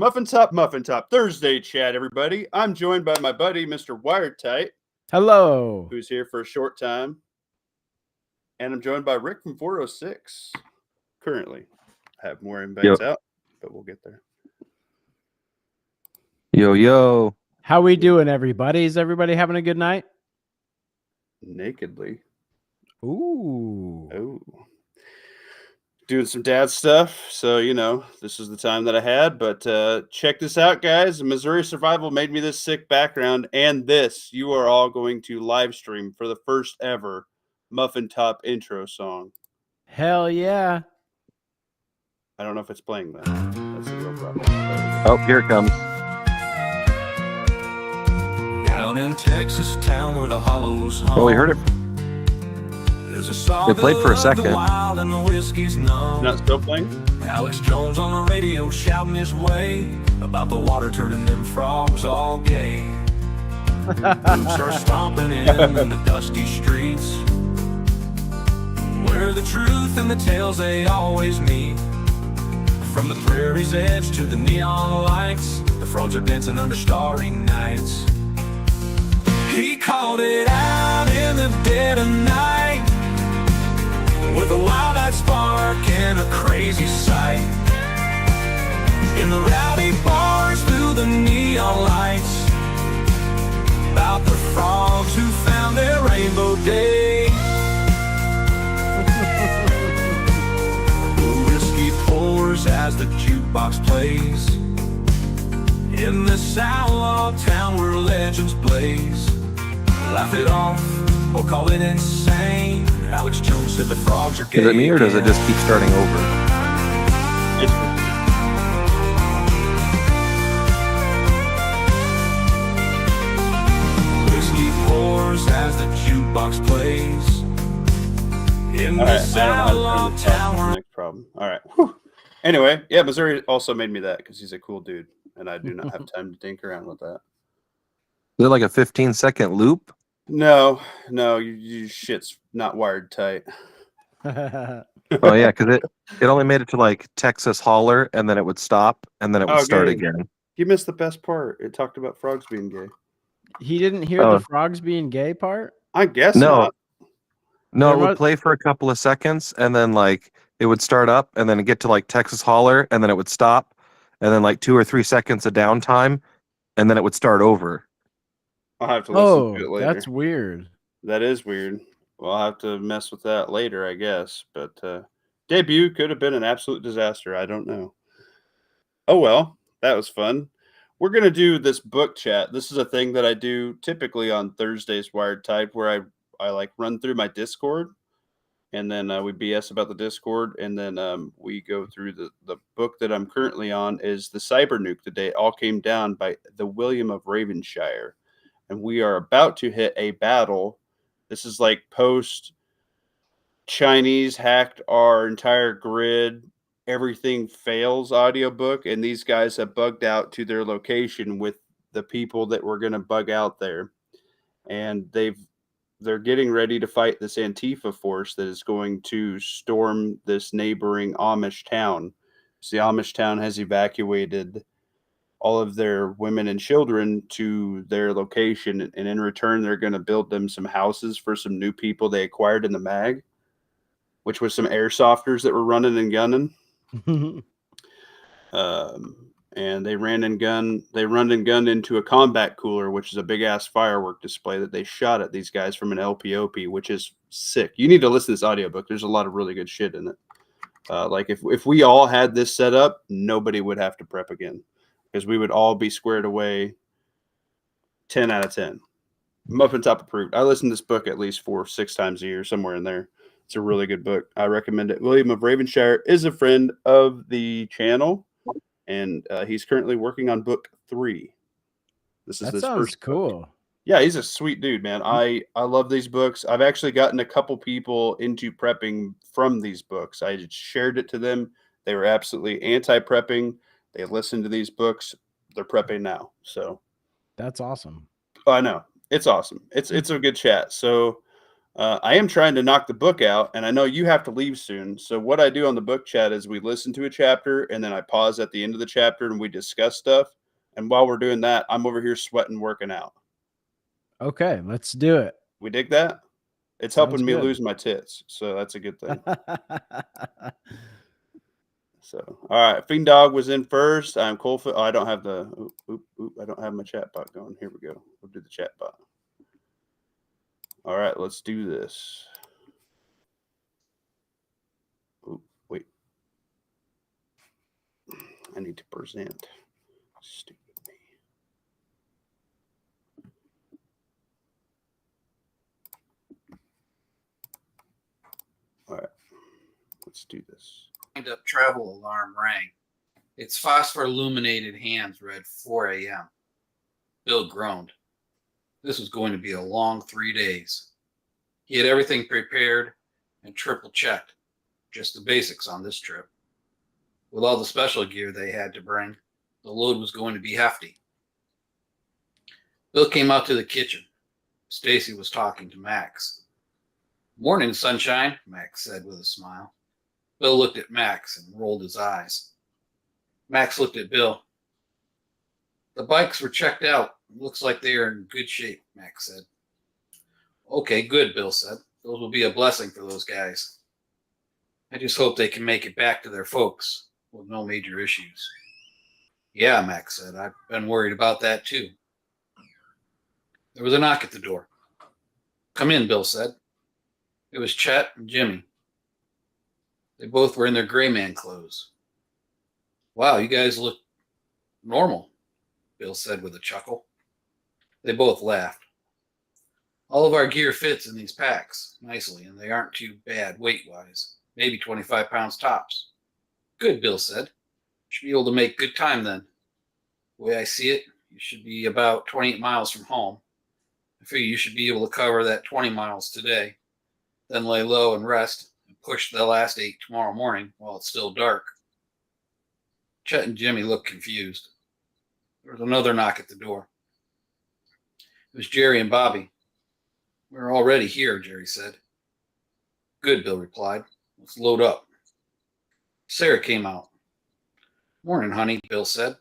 Muffin Top Thursday chat, everybody. I'm joined by my buddy, Mr. Wired Tight. Hello. Who's here for a short time. And I'm joined by Rick from 406. Currently. I have more invites out, but we'll get there. Yo. How we doing, everybody? Is everybody having a good night? Nakedly. Ooh. Oh. Doing some dad stuff. So, this is the time that I had. But check this out, guys. Missouri Survival made me this sick background. And this, you are all going to live stream for the first ever Muffin Top intro song. Hell yeah. I don't know if it's playing that. That's the real problem. Oh, here it comes. Down in Texas town where the hollows home. Oh, we heard it. It played for a second. Not still playing? Alex Jones on the radio shouting his way about the water turning them frogs all gay. Boots are stomping in the dusty streets, where the truth and the tales they always meet. From the prairie's edge to the neon lights, the frogs are dancing under starry nights. He called it out in the dead of night, with a wild-eyed spark and a crazy sight. In the rowdy bars through the neon lights, about the frogs who found their rainbow day. The whiskey pours as the jukebox plays, in this outlaw town where legends blaze. Laugh it off or call it insane. Alex Jones said the frogs are gay. Is it me or does it just keep starting over? Whiskey pours as the jukebox plays, in this outlaw town. Next problem. All right. Whew. Anyway, yeah, Missouri also made me that because he's a cool dude, and I do not have time to dink around with that. Is it like a 15-second loop? No, you shit's not wired tight. Oh yeah, because it only made it to like Texas Holler, and then it would stop, and then it would start again. You missed the best part. It talked about frogs being gay. He didn't hear the frogs being gay part? I guess not. No, it would play for a couple of seconds, and then like it would start up, and then get to like Texas Holler, and then it would stop, and then like 2 or 3 seconds of downtime, and then it would start over. I'll have to listen to it later. That's weird. That is weird. Well, I'll have to mess with that later, I guess. But debut could have been an absolute disaster. I don't know. Oh, well, that was fun. We're going to do this book chat. This is a thing that I do typically on Thursdays Wired Type, where I like run through my Discord, and then we BS about the Discord, and then we go through the book that I'm currently on is The Cyber Nuke, The Day It All Came Down by the William of Ravenshire. And we are about to hit a battle. This is like post Chinese hacked our entire grid. Everything fails audiobook. And these guys have bugged out to their location with the people that were going to bug out there. And they're getting ready to fight this Antifa force that is going to storm this neighboring Amish town. So the Amish town has evacuated all of their women and children to their location, and in return they're going to build them some houses for some new people they acquired in the mag, which was some airsofters that were running and gunning. And they run and gunned into a combat cooler, which is a big ass firework display that they shot at these guys from an LPOP, which is sick. You need to listen to this audiobook. There's a lot of really good shit in it. Like if we all had this set up, nobody would have to prep again, because we would all be squared away 10 out of 10. Muffin Top approved. I listen to this book at least 4 or 6 times a year, somewhere in there. It's a really good book. I recommend it. William of Ravenshire is a friend of the channel, and he's currently working on book 3. That sounds cool. Book. Yeah, he's a sweet dude, man. I love these books. I've actually gotten a couple people into prepping from these books. I just shared it to them. They were absolutely anti-prepping. They listened to these books. They're prepping now. So that's awesome. I know. It's awesome. It's a good chat. So I am trying to knock the book out, and I know you have to leave soon. So what I do on the book chat is we listen to a chapter, and then I pause at the end of the chapter, and we discuss stuff. And while we're doing that, I'm over here sweating, working out. Okay, let's do it. We dig that? It's Sounds helping me good. lose my tits, so that's a good thing. So, all right, Fiend Dog was in first. I'm Coldfoot. Oh, I don't have the. I don't have my chat bot going. Here we go. We'll do the chat bot. All right, let's do this. Oh, wait. I need to present. Stupid me. All right, let's do this. Up travel alarm rang. Its phosphor-illuminated hands read 4 a.m. Bill groaned. This was going to be a long 3 days. He had everything prepared and triple-checked, just the basics on this trip. With all the special gear they had to bring, the load was going to be hefty. Bill came out to the kitchen. Stacy was talking to Max. "Morning, sunshine," Max said with a smile. Bill looked at Max and rolled his eyes. Max looked at Bill. "The bikes were checked out. Looks like they are in good shape," Max said. "Okay, good," Bill said. "Those will be a blessing for those guys. I just hope they can make it back to their folks with no major issues." "Yeah," Max said. "I've been worried about that too." There was a knock at the door. "Come in," Bill said. It was Chet and Jimmy. They both were in their gray man clothes. "Wow, you guys look normal," Bill said with a chuckle. They both laughed. "All of our gear fits in these packs nicely, and they aren't too bad weight-wise. Maybe 25 pounds tops." "Good," Bill said. "Should be able to make good time then. The way I see it, you should be about 28 miles from home. I figure you should be able to cover that 20 miles today, then lay low and rest, and push the last 8 tomorrow morning while it's still dark." Chet and Jimmy looked confused. There was another knock at the door. It was Jerry and Bobby. "We're already here," Jerry said. "Good," Bill replied. "Let's load up." Sarah came out. "Morning, honey," Bill said.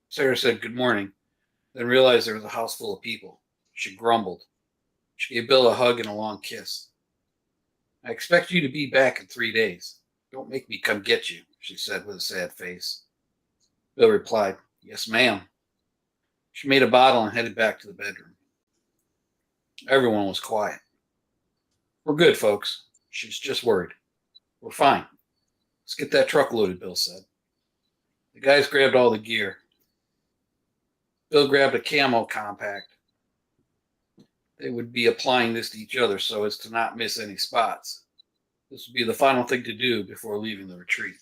Sarah said good morning, then realized there was a house full of people. She grumbled. She gave Bill a hug and a long kiss. "I expect you to be back in 3 days. Don't make me come get you," she said with a sad face. Bill replied, "Yes, ma'am." She made a bottle and headed back to the bedroom. Everyone was quiet. "We're good, folks. She's just worried. We're fine. Let's get that truck loaded," Bill said. The guys grabbed all the gear. Bill grabbed a camo compact. They would be applying this to each other so as to not miss any spots. This would be the final thing to do before leaving the retreat.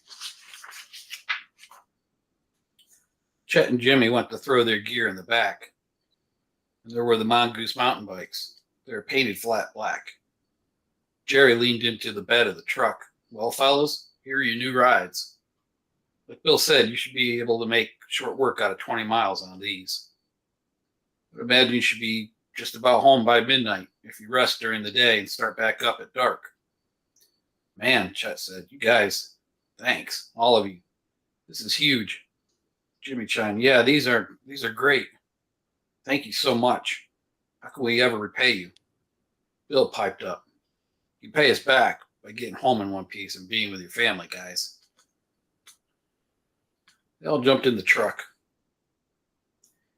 Chet and Jimmy went to throw their gear in the back. And there were the Mongoose mountain bikes. They were painted flat black. Jerry leaned into the bed of the truck. "Well, fellas, here are your new rides. Like Bill said, you should be able to make short work out of 20 miles on these. I would imagine you should be just about home by midnight if you rest during the day and start back up at dark." "Man," Chet said, "you guys, thanks, all of you. This is huge." Jimmy chimed, "Yeah, these are great. Thank you so much. How can we ever repay you?" Bill piped up, "You pay us back by getting home in one piece and being with your family, guys." They all jumped in the truck.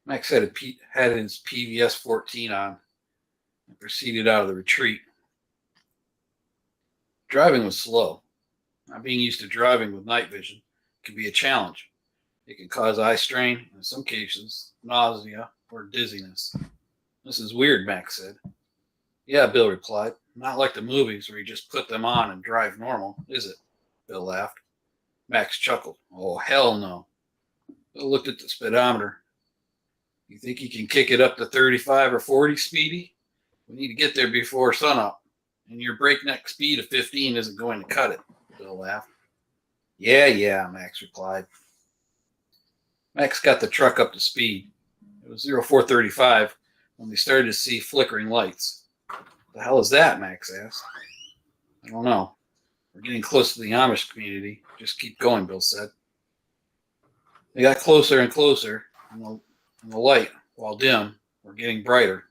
Max had his PVS 14 on and proceeded out of the retreat. Driving was slow. Not being used to driving with night vision can be a challenge. It can cause eye strain, and in some cases, nausea or dizziness. "This is weird," Max said. "Yeah," Bill replied. "Not like the movies where you just put them on and drive normal, is it?" Bill laughed. Max chuckled. "Oh, hell no." Bill looked at the speedometer. "You think you can kick it up to 35 or 40, Speedy? We need to get there before sunup, and your breakneck speed of 15 isn't going to cut it," Bill laughed. Yeah, Max replied. Max got the truck up to speed. It was 0435 when they started to see flickering lights. The hell is that? Max asked. I don't know. We're getting close to the Amish community. Just keep going, Bill said. They got closer and closer, and the light, while dim, were getting brighter.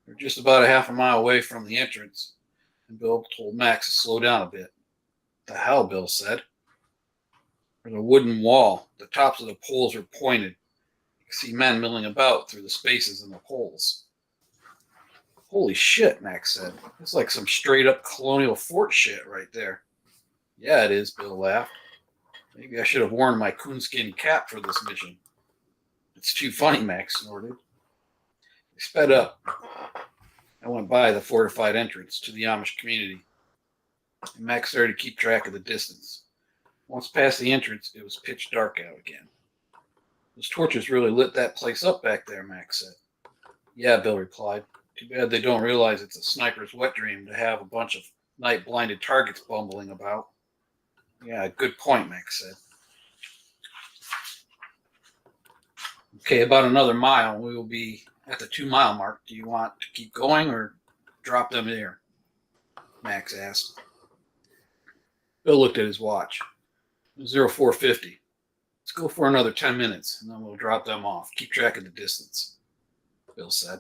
They're just about a half a mile away from the entrance, and Bill told Max to slow down a bit. The hell, Bill said. There's a wooden wall. The tops of the poles are pointed. You can see men milling about through the spaces in the poles. Holy shit, Max said. It's like some straight up colonial fort shit right there. Yeah, it is, Bill laughed. Maybe I should have worn my coonskin cap for this mission. It's too funny, Max snorted. They sped up. I went by the fortified entrance to the Amish community, and Max started to keep track of the distance. Once past the entrance, it was pitch dark out again. Those torches really lit that place up back there, Max said. Yeah, Bill replied. Too bad they don't realize it's a sniper's wet dream to have a bunch of night-blinded targets bumbling about. Yeah, good point, Max said. Okay, about another mile, we will be at the 2-mile mark. Do you want to keep going or drop them there? Max asked. Bill looked at his watch. It was 0450. Let's go for another 10 minutes, and then we'll drop them off. Keep track of the distance, Bill said.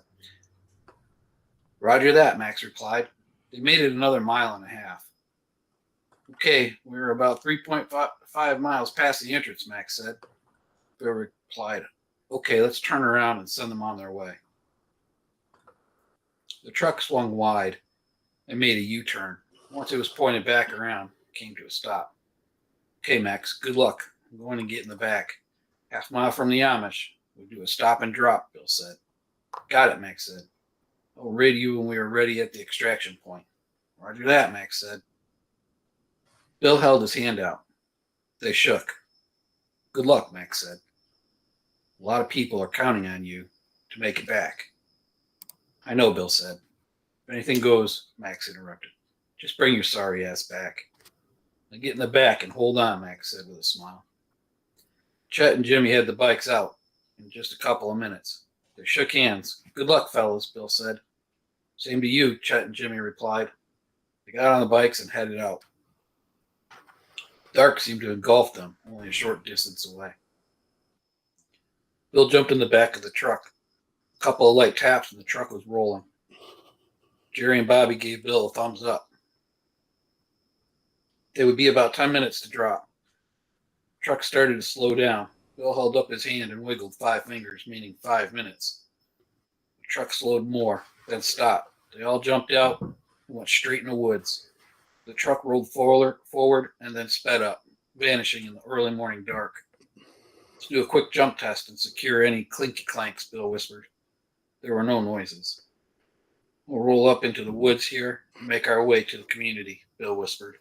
Roger that, Max replied. They made it another mile and a half. Okay, we were about 3.5 miles past the entrance, Max said. Bill replied, okay, let's turn around and send them on their way. The truck swung wide and made a U-turn. Once it was pointed back around, it came to a stop. Okay, Max, good luck. I'm going to get in the back. Half a mile from the Amish. We'll do a stop and drop, Bill said. Got it, Max said. I'll radio you when we are ready at the extraction point. Roger that, Max said. Bill held his hand out. They shook. Good luck, Max said. A lot of people are counting on you to make it back. I know, Bill said. If anything goes, Max interrupted. Just bring your sorry ass back. Now get in the back and hold on, Max said with a smile. Chet and Jimmy had the bikes out in just a couple of minutes. They shook hands. Good luck, fellas, Bill said. Same to you, Chet and Jimmy replied. They got on the bikes and headed out. Dark seemed to engulf them, only a short distance away. Bill jumped in the back of the truck. A couple of light taps and the truck was rolling. Jerry and Bobby gave Bill a thumbs up. It would be about 10 minutes to drop. The truck started to slow down. Bill held up his hand and wiggled 5 fingers, meaning 5 minutes. The truck slowed more, then stopped. They all jumped out and went straight in the woods. The truck rolled forward and then sped up, vanishing in the early morning dark. Let's do a quick jump test and secure any clinky clanks, Bill whispered. There were no noises. We'll roll up into the woods here and make our way to the community, Bill whispered.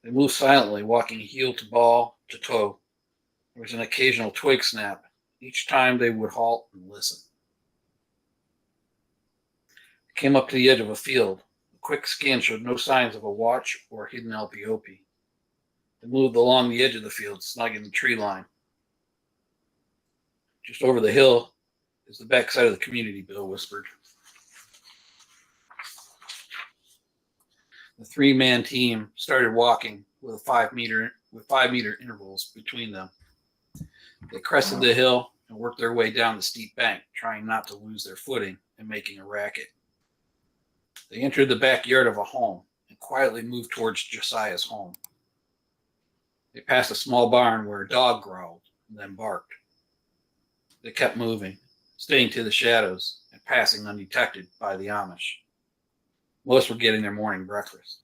They moved silently, walking heel to ball to toe. There was an occasional twig snap. Each time they would halt and listen. They came up to the edge of a field. A quick scan showed no signs of a watch or hidden LPOP. They moved along the edge of the field, snug in the tree line. Just over the hill is the backside of the community, Bill whispered. The 3-man team started walking with 5 meter intervals between them. They crested the hill and worked their way down the steep bank, trying not to lose their footing and making a racket. They entered the backyard of a home and quietly moved towards Josiah's home. They passed a small barn where a dog growled and then barked. They kept moving, staying to the shadows and passing undetected by the Amish. Most were getting their morning breakfast.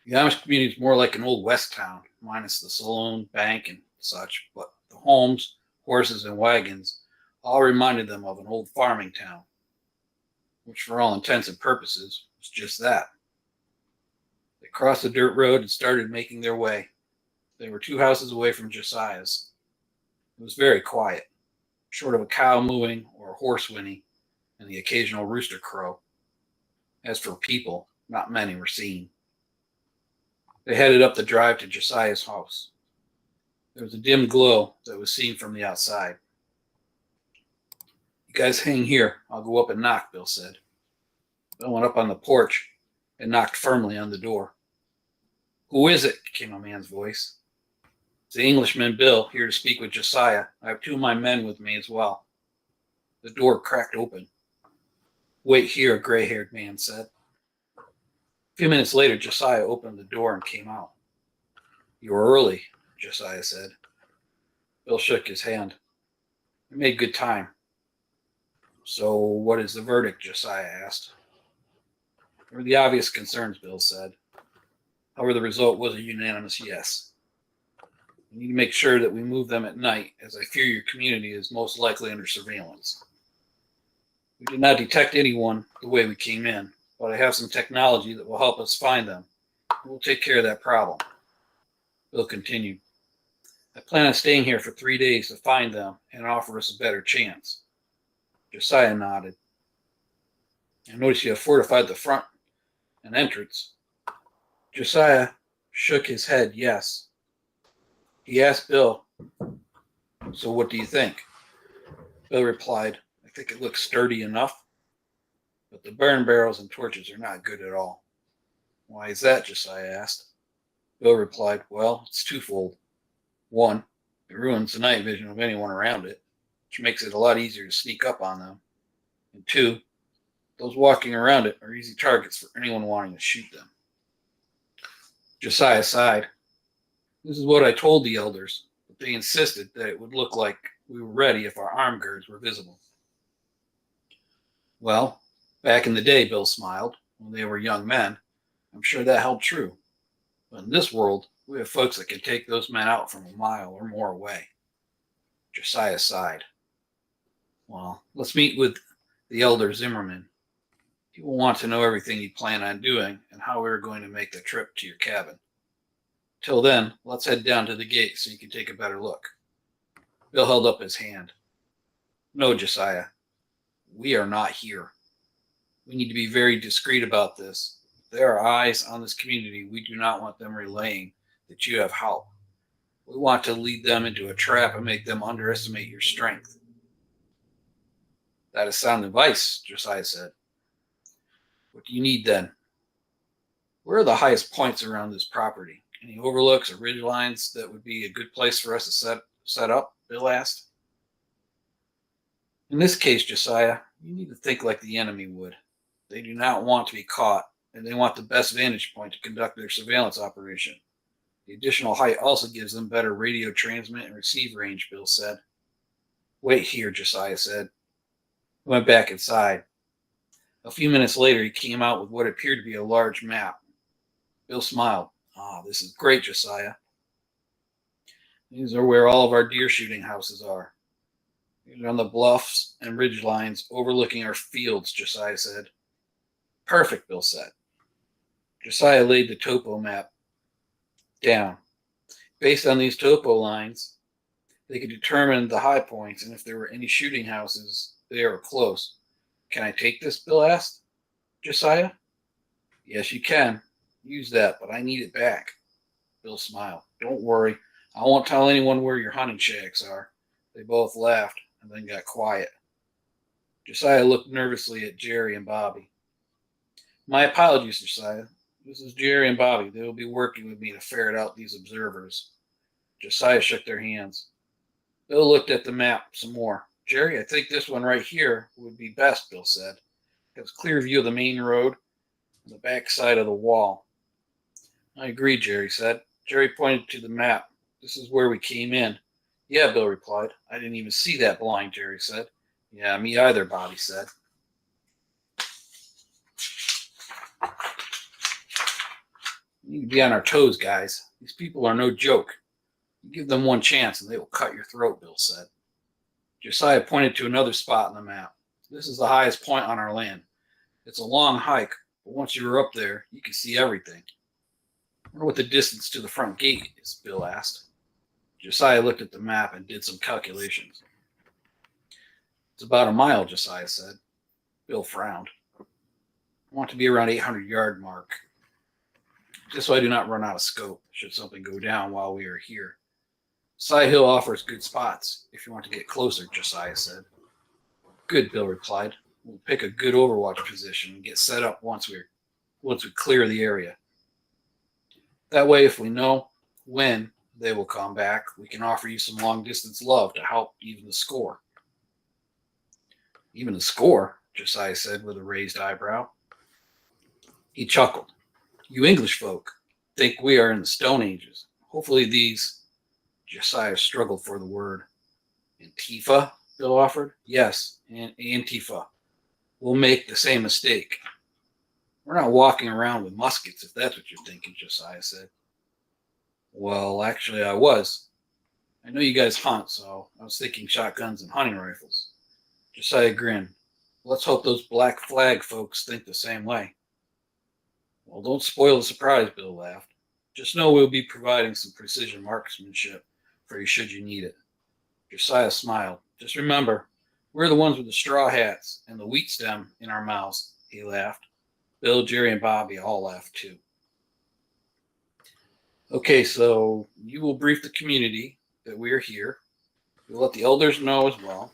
The Amish community is more like an old west town, minus the saloon, bank, and such, but the homes, horses, and wagons all reminded them of an old farming town, which for all intents and purposes was just that. They crossed the dirt road and started making their way. They were 2 houses away from Josiah's. It was very quiet, short of a cow mooing or a horse whinny and the occasional rooster crow. As for people, not many were seen. They headed up the drive to Josiah's house. There was a dim glow that was seen from the outside. You guys hang here. I'll go up and knock, Bill said. Bill went up on the porch and knocked firmly on the door. Who is it? Came a man's voice. It's the Englishman, Bill, here to speak with Josiah. I have 2 of my men with me as well. The door cracked open. Wait here, a gray-haired man said. A few minutes later, Josiah opened the door and came out. You were early, Josiah said. Bill shook his hand. We made good time. So what is the verdict? Josiah asked. There were the obvious concerns, Bill said. However, the result was a unanimous yes. We need to make sure that we move them at night, as I fear your community is most likely under surveillance. We did not detect anyone the way we came in, but I have some technology that will help us find them. We'll take care of that problem. Bill continued. I plan on staying here for 3 days to find them and offer us a better chance. Josiah nodded. I notice you have fortified the front and entrance. Josiah shook his head yes. He asked Bill, so what do you think? Bill replied, I think it looks sturdy enough, but the burn barrels and torches are not good at all. Why is that? Josiah asked. Bill replied, well, it's twofold. One, it ruins the night vision of anyone around it, which makes it a lot easier to sneak up on them. And 2, those walking around it are easy targets for anyone wanting to shoot them. Josiah sighed. This is what I told the elders, but they insisted that it would look like we were ready if our arm guards were visible. Well, back in the day, Bill smiled, when they were young men, I'm sure that held true. But in this world, we have folks that can take those men out from a mile or more away. Josiah sighed. Well, let's meet with the elder Zimmerman. He will want to know everything you plan on doing and how we are going to make the trip to your cabin. Till then, let's head down to the gate so you can take a better look. Bill held up his hand. No, Josiah, we are not here. We need to be very discreet about this. If there are eyes on this community, we do not want them relaying that you have help. We want to lead them into a trap and make them underestimate your strength. That is sound advice, Josiah said. What do you need then? Where are the highest points around this property? Any overlooks or ridge lines that would be a good place for us to set up? Bill asked. In this case, Josiah, you need to think like the enemy would. They do not want to be caught, and they want the best vantage point to conduct their surveillance operation. The additional height also gives them better radio transmit and receive range, Bill said. Wait here, Josiah said. He went back inside. A few minutes later, he came out with what appeared to be a large map. Bill smiled. This is great, Josiah. These are where all of our deer shooting houses are. These are on the bluffs and ridge lines overlooking our fields, Josiah said. Perfect, Bill said. Josiah laid the topo map down. Based on these topo lines, they could determine the high points and if there were any shooting houses there or close. Can I take this? Bill asked. Josiah? Yes, you can. Use that, but I need it back. Bill smiled. Don't worry. I won't tell anyone where your hunting shacks are. They both laughed and then got quiet. Josiah looked nervously at Jerry and Bobby. My apologies, Josiah. This is Jerry and Bobby. They will be working with me to ferret out these observers. Josiah shook their hands. Bill looked at the map some more. Jerry, I think this one right here would be best, Bill said. It has a clear view of the main road and the back side of the wall. I agree, Jerry said. Jerry pointed to the map. This is where we came in. Yeah, Bill replied. I didn't even see that blind, Jerry said. Yeah, me either, Bobby said. We need to be on our toes, guys. These people are no joke. You give them one chance and they will cut your throat, Bill said. Josiah pointed to another spot on the map. This is the highest point on our land. It's a long hike, but once you're up there, you can see everything. I wonder what the distance to the front gate is, Bill asked. Josiah looked at the map and did some calculations. It's about a mile, Josiah said. Bill frowned. I want to be around 800-yard mark, just so I do not run out of scope should something go down while we are here. Side Hill offers good spots if you want to get closer, Josiah said. Good, Bill replied. We'll pick a good overwatch position and get set up once we clear the area. That way, if we know when they will come back, we can offer you some long-distance love to help even the score. Even the score, Josiah said with a raised eyebrow. He chuckled. You English folk think we are in the Stone Ages. Hopefully these... Josiah struggled for the word. Antifa, Bill offered. Yes, Antifa. We'll make the same mistake. We're not walking around with muskets, if that's what you're thinking, Josiah said. Well, actually, I was. I know you guys hunt, so I was thinking shotguns and hunting rifles. Josiah grinned. Let's hope those Black Flag folks think the same way. Well, don't spoil the surprise, Bill laughed. Just know we'll be providing some precision marksmanship for you should you need it. Josiah smiled. Just remember, we're the ones with the straw hats and the wheat stem in our mouths, he laughed. Bill, Jerry, and Bobby all laughed too. Okay, so you will brief the community that we are here. You'll let the elders know as well.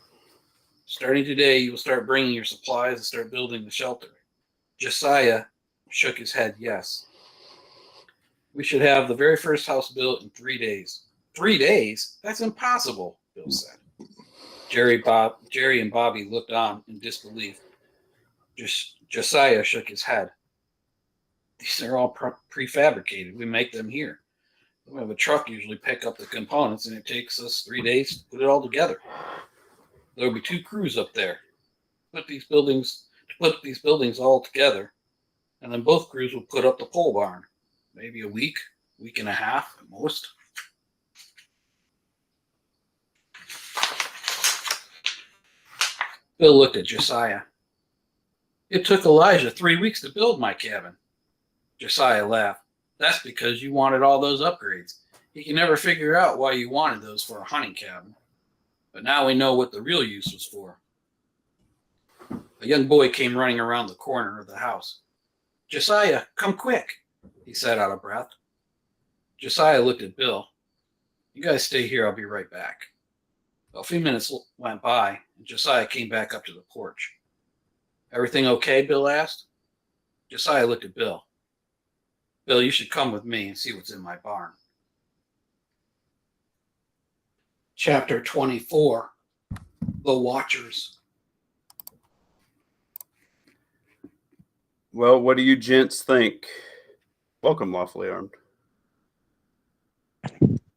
Starting today, you will start bringing your supplies and start building the shelter. Josiah shook his head yes. We should have the very first house built in 3 days. 3 days? That's impossible, Bill said. Jerry and Bobby looked on in disbelief. Josiah shook his head. These are all prefabricated. We make them here. We have a truck usually pick up the components, and it takes us 3 days to put it all together. There will be 2 crews up there to put these buildings all together, and then both crews will put up the pole barn. Maybe a week and a half at most. Bill looked at Josiah. It took Elijah 3 weeks to build my cabin. Josiah laughed. That's because you wanted all those upgrades. He can never figure out why you wanted those for a hunting cabin. But now we know what the real use was for. A young boy came running around the corner of the house. Josiah, come quick, he said out of breath. Josiah looked at Bill. You guys stay here, I'll be right back. A few minutes went by, and Josiah came back up to the porch. Everything okay, Bill asked. Josiah looked at Bill. Bill, you should come with me and see what's in my barn. Chapter 24, The Watchers. Well, what do you gents think? Welcome, Lawfully Armed.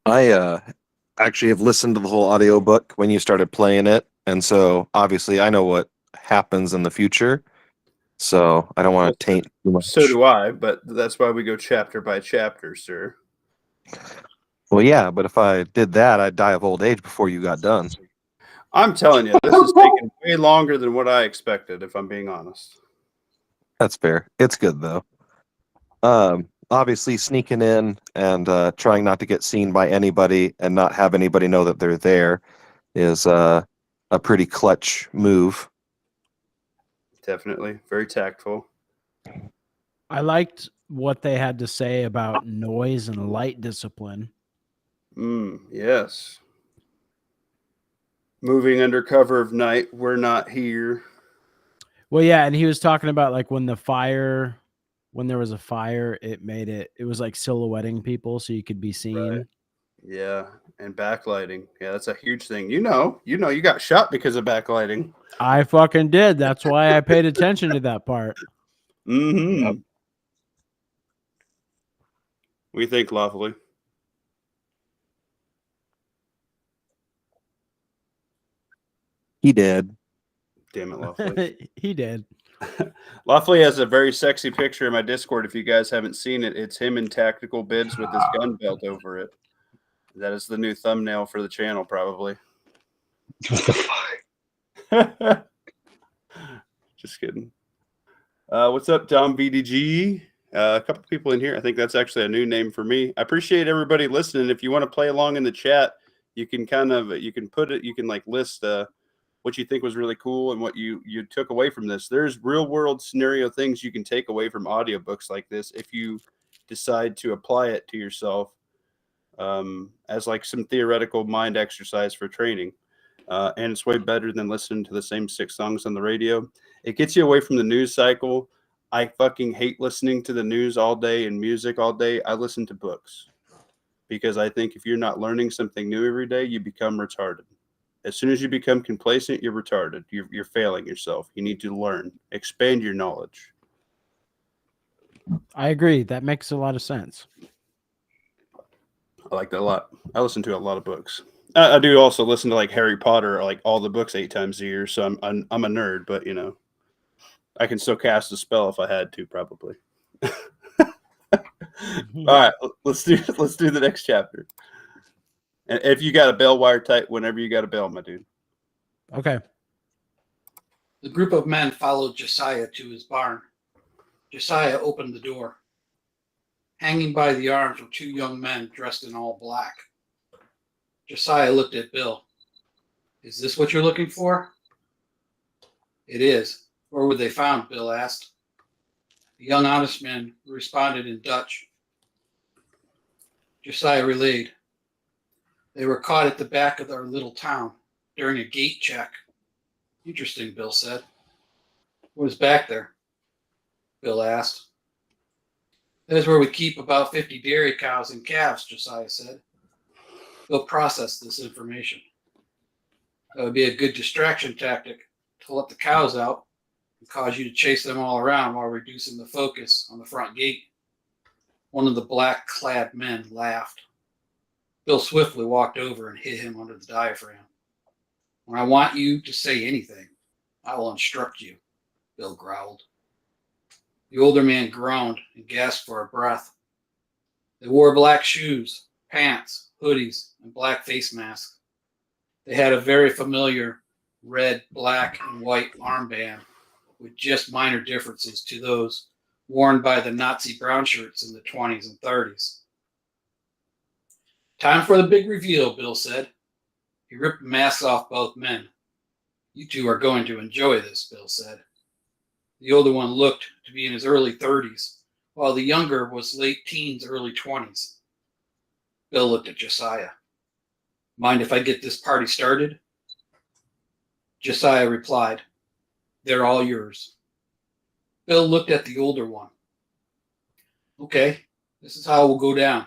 I actually have listened to the whole audiobook when you started playing it, and so obviously I know what happens in the future, so I don't want to taint too much. So do I, but that's why we go chapter by chapter, sir. Well, yeah, but if I did that, I'd die of old age before you got done. I'm telling you, this is taking way longer than what I expected, if I'm being honest. That's fair. It's good, though. Obviously, sneaking in and trying not to get seen by anybody and not have anybody know that they're there is a pretty clutch move. Definitely. Very tactful. I liked what they had to say about noise and light discipline. Yes. Moving under cover of night, we're not here. Well, yeah, and he was talking about like when there was a fire, it was like silhouetting people so you could be seen. Right. Yeah, and backlighting. Yeah, that's a huge thing. You got shot because of backlighting. I fucking did. That's why I paid attention to that part. Mm-hmm. Yep. We think Lawfully. He did. Damn it, Lawfully. He did. Lawfully has a very sexy picture in my Discord. If you guys haven't seen it, it's him in tactical bibs with his gun belt over it. That is the new thumbnail for the channel, probably. What the fuck? Just kidding. What's up, Dom VDG? A couple people in here. I think that's actually a new name for me. I appreciate everybody listening. If you want to play along in the chat, you can list what you think was really cool and what you took away from this. There's real world scenario things you can take away from audiobooks like this if you decide to apply it to yourself as like some theoretical mind exercise for training. and it's way better than listening to the same 6 songs on the radio. It gets you away from the news cycle. I fucking hate listening to the news all day and music all day. I listen to books because I think if you're not learning something new every day, you become retarded. As soon as you become complacent, you're retarded. You're failing yourself. You need to learn, expand your knowledge. I agree. That makes a lot of sense. I like that a lot. I listen to a lot of books. I do also listen to like Harry Potter, like all the books 8 times a year. So I'm a nerd, but you know, I can still cast a spell if I had to, probably. All right, let's do the next chapter. And if you got a bell, wire tight whenever you got a bell, my dude. Okay. The group of men followed Josiah to his barn. Josiah opened the door. Hanging by the arms were 2 young men dressed in all black. Josiah looked at Bill. Is this what you're looking for? It is. Where were they found? Bill asked. The young honest man responded in Dutch. Josiah relayed. They were caught at the back of our little town during a gate check. Interesting, Bill said. What was back there? Bill asked. That's where we keep about 50 dairy cows and calves, Josiah said. Bill processed this information. That would be a good distraction tactic to let the cows out and cause you to chase them all around while reducing the focus on the front gate. One of the black-clad men laughed. Bill swiftly walked over and hit him under the diaphragm. When I want you to say anything, I will instruct you, Bill growled. The older man groaned and gasped for a breath. They wore black shoes, pants, hoodies, and black face masks. They had a very familiar red, black, and white armband with just minor differences to those worn by the Nazi brown shirts in the 20s and 30s. Time for the big reveal, Bill said. He ripped the masks off both men. You 2 are going to enjoy this, Bill said. The older one looked to be in his early 30s, while the younger was late teens, early 20s. Bill looked at Josiah. Mind if I get this party started? Josiah replied, They're all yours. Bill looked at the older one. Okay, this is how it will go down.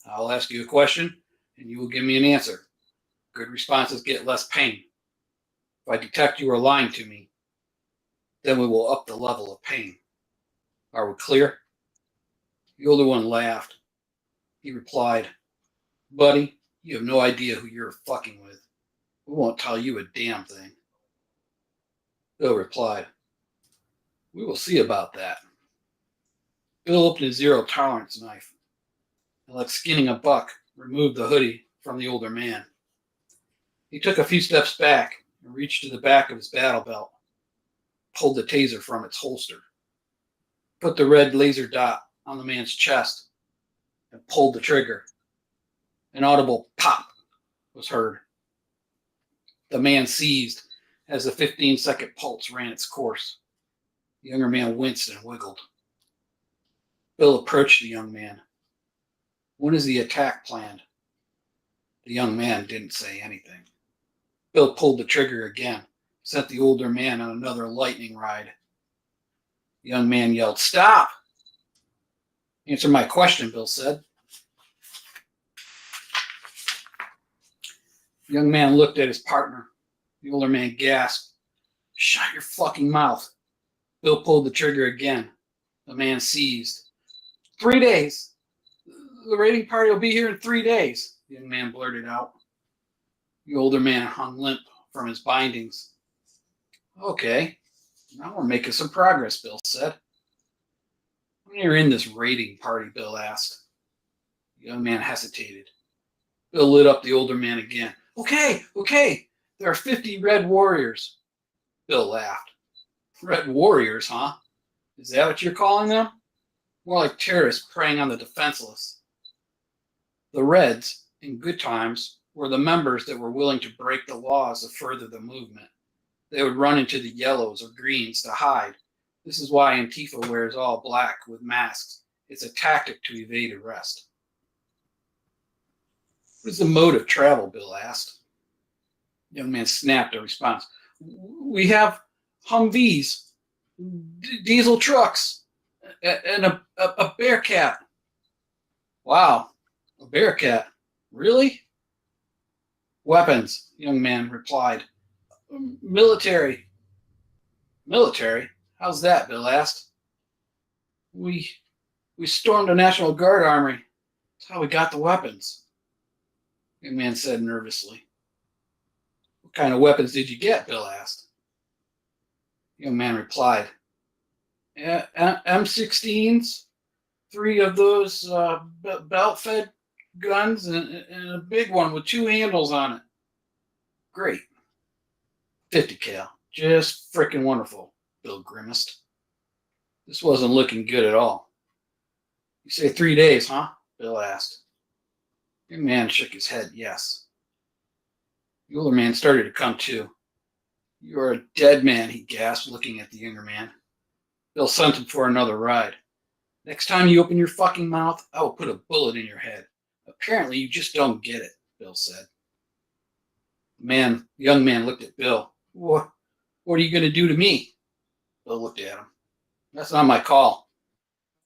I'll ask you a question, and you will give me an answer. Good responses get less pain. If I detect you are lying to me, then we will up the level of pain. Are we clear? The older one laughed. He replied, Buddy, you have no idea who you're fucking with. We won't tell you a damn thing. Bill replied, We will see about that. Bill opened his zero-tolerance knife and, like skinning a buck, removed the hoodie from the older man. He took a few steps back and reached to the back of his battle belt, pulled the taser from its holster, put the red laser dot on the man's chest, and pulled the trigger. An audible pop was heard. The man seized as the 15-second pulse ran its course. The younger man winced and wiggled. Bill approached the young man. When is the attack planned? The young man didn't say anything. Bill pulled the trigger again, sent the older man on another lightning ride. The young man yelled, Stop! Answer my question, Bill said. The young man looked at his partner. The older man gasped. Shut your fucking mouth. Bill pulled the trigger again. The man seized. 3 days. The raiding party will be here in 3 days, the young man blurted out. The older man hung limp from his bindings. Okay, now we're making some progress, Bill said. When you're in this raiding party, Bill asked. The young man hesitated. Bill lit up the older man again. Okay, there are 50 red warriors. Bill laughed. Red warriors, huh? Is that what you're calling them? More like terrorists preying on the defenseless. The Reds, in good times, were the members that were willing to break the laws to further the movement. They would run into the yellows or greens to hide. This is why Antifa wears all black with masks. It's a tactic to evade arrest. What is the mode of travel, Bill asked. Young man snapped a response. We have Humvees, diesel trucks, and a Bearcat. Wow, a Bearcat. Really? Weapons, young man replied. Military. Military? How's that? Bill asked. We stormed the National Guard armory. That's how we got the weapons. Young man said nervously. What kind of weapons did you get? Bill asked. Young man replied. M16s, 3 of those belt-fed guns, and a big one with 2 handles on it. Great. 50 cal. Just frickin' wonderful, Bill grimaced. This wasn't looking good at all. You say 3 days, huh? Bill asked. The young man shook his head, yes. The older man started to come to. You're a dead man, he gasped, looking at the younger man. Bill sent him for another ride. Next time you open your fucking mouth, I will put a bullet in your head. Apparently you just don't get it, Bill said. The young man looked at Bill. What are you going to do to me? Bill looked at him. That's not my call.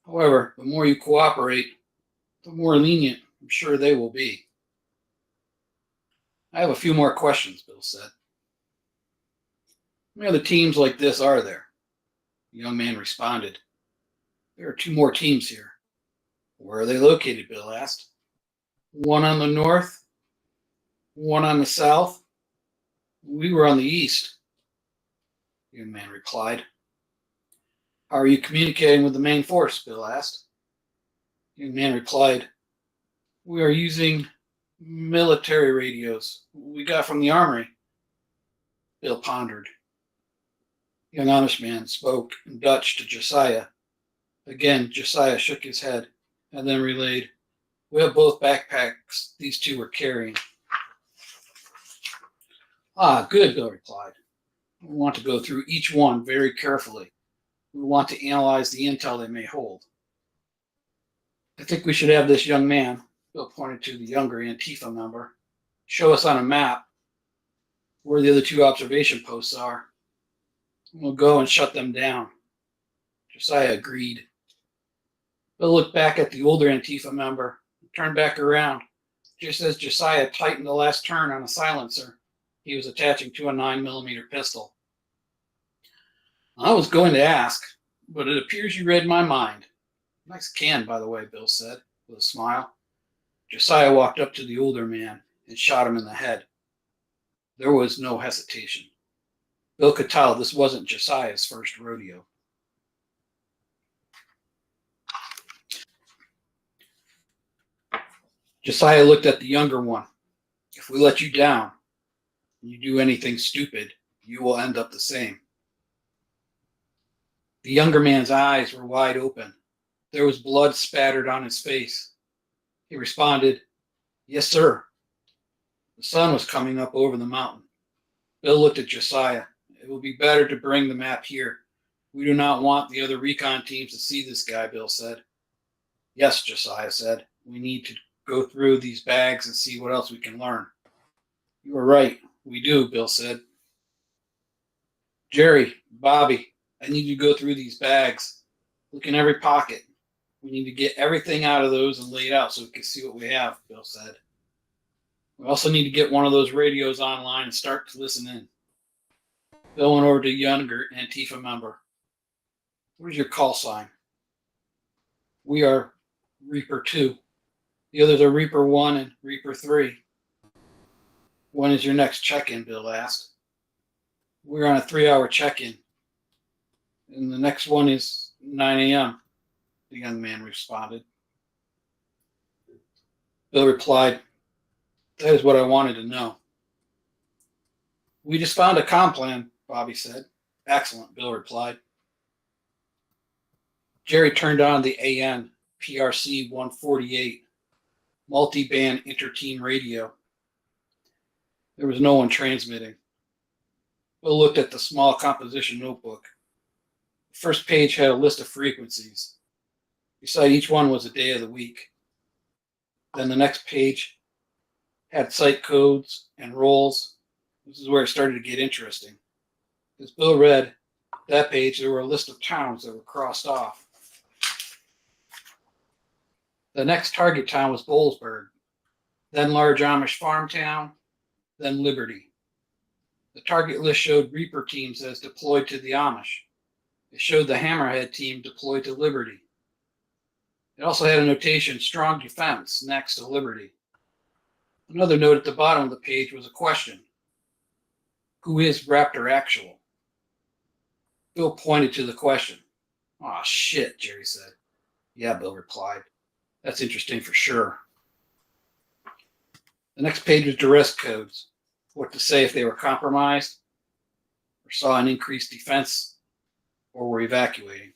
However, the more you cooperate, the more lenient I'm sure they will be. I have a few more questions, Bill said. How many other teams like this are there? The young man responded. There are 2 more teams here. Where are they located? Bill asked. One on the north, one on the south. We were on the east, the young man replied. How are you communicating with the main force? Bill asked. The young man replied, we are using military radios we got from the armory. Bill pondered. The young Amish man spoke in Dutch to Josiah. Again, Josiah shook his head and then relayed, we have both backpacks these 2 were carrying. Ah, good, Bill replied. We want to go through each one very carefully. We want to analyze the intel they may hold. I think we should have this young man, Bill pointed to the younger Antifa member, show us on a map where the other 2 observation posts are. We'll go and shut them down. Josiah agreed. Bill looked back at the older Antifa member and turned back around, just as Josiah tightened the last turn on a silencer he was attaching to a 9mm pistol. I was going to ask, but it appears you read my mind. Nice can, by the way, Bill said, with a smile. Josiah walked up to the older man and shot him in the head. There was no hesitation. Bill could tell this wasn't Josiah's first rodeo. Josiah looked at the younger one. If we let you down, and you do anything stupid, you will end up the same. The younger man's eyes were wide open. There was blood spattered on his face. He responded, yes, sir. The sun was coming up over the mountain. Bill looked at Josiah. It will be better to bring the map here. We do not want the other recon teams to see this guy, Bill said. Yes, Josiah said. We need to go through these bags and see what else we can learn. You are right. We do, Bill said. Jerry, Bobby, I need you to go through these bags. Look in every pocket. We need to get everything out of those and lay it out so we can see what we have, Bill said. We also need to get one of those radios online and start to listen in. Bill went over to a younger Antifa member. What is your call sign? We are Reaper 2. The others are Reaper 1 and Reaper 3. When is your next check-in? Bill asked. We're on a 3-hour check-in. And the next one is 9 a.m., the young man responded. Bill replied, that is what I wanted to know. We just found a comm plan, Bobby said. Excellent, Bill replied. Jerry turned on the AN PRC 148 multi-band inter-team radio. There was no one transmitting. Bill looked at the small composition notebook. The first page had a list of frequencies. Beside each one was a day of the week. Then the next page had site codes and roles. This is where it started to get interesting. As Bill read that page, there were a list of towns that were crossed off. The next target town was Bollesburg, then large Amish farm town, then Liberty. The target list showed Reaper teams as deployed to the Amish. It showed the Hammerhead team deployed to Liberty. It also had a notation, strong defense, next to Liberty. Another note at the bottom of the page was a question. Who is Raptor Actual? Bill pointed to the question. Aw, shit, Jerry said. Yeah, Bill replied. That's interesting for sure. The next page was duress codes. What to say if they were compromised, or saw an increased defense, or were evacuating.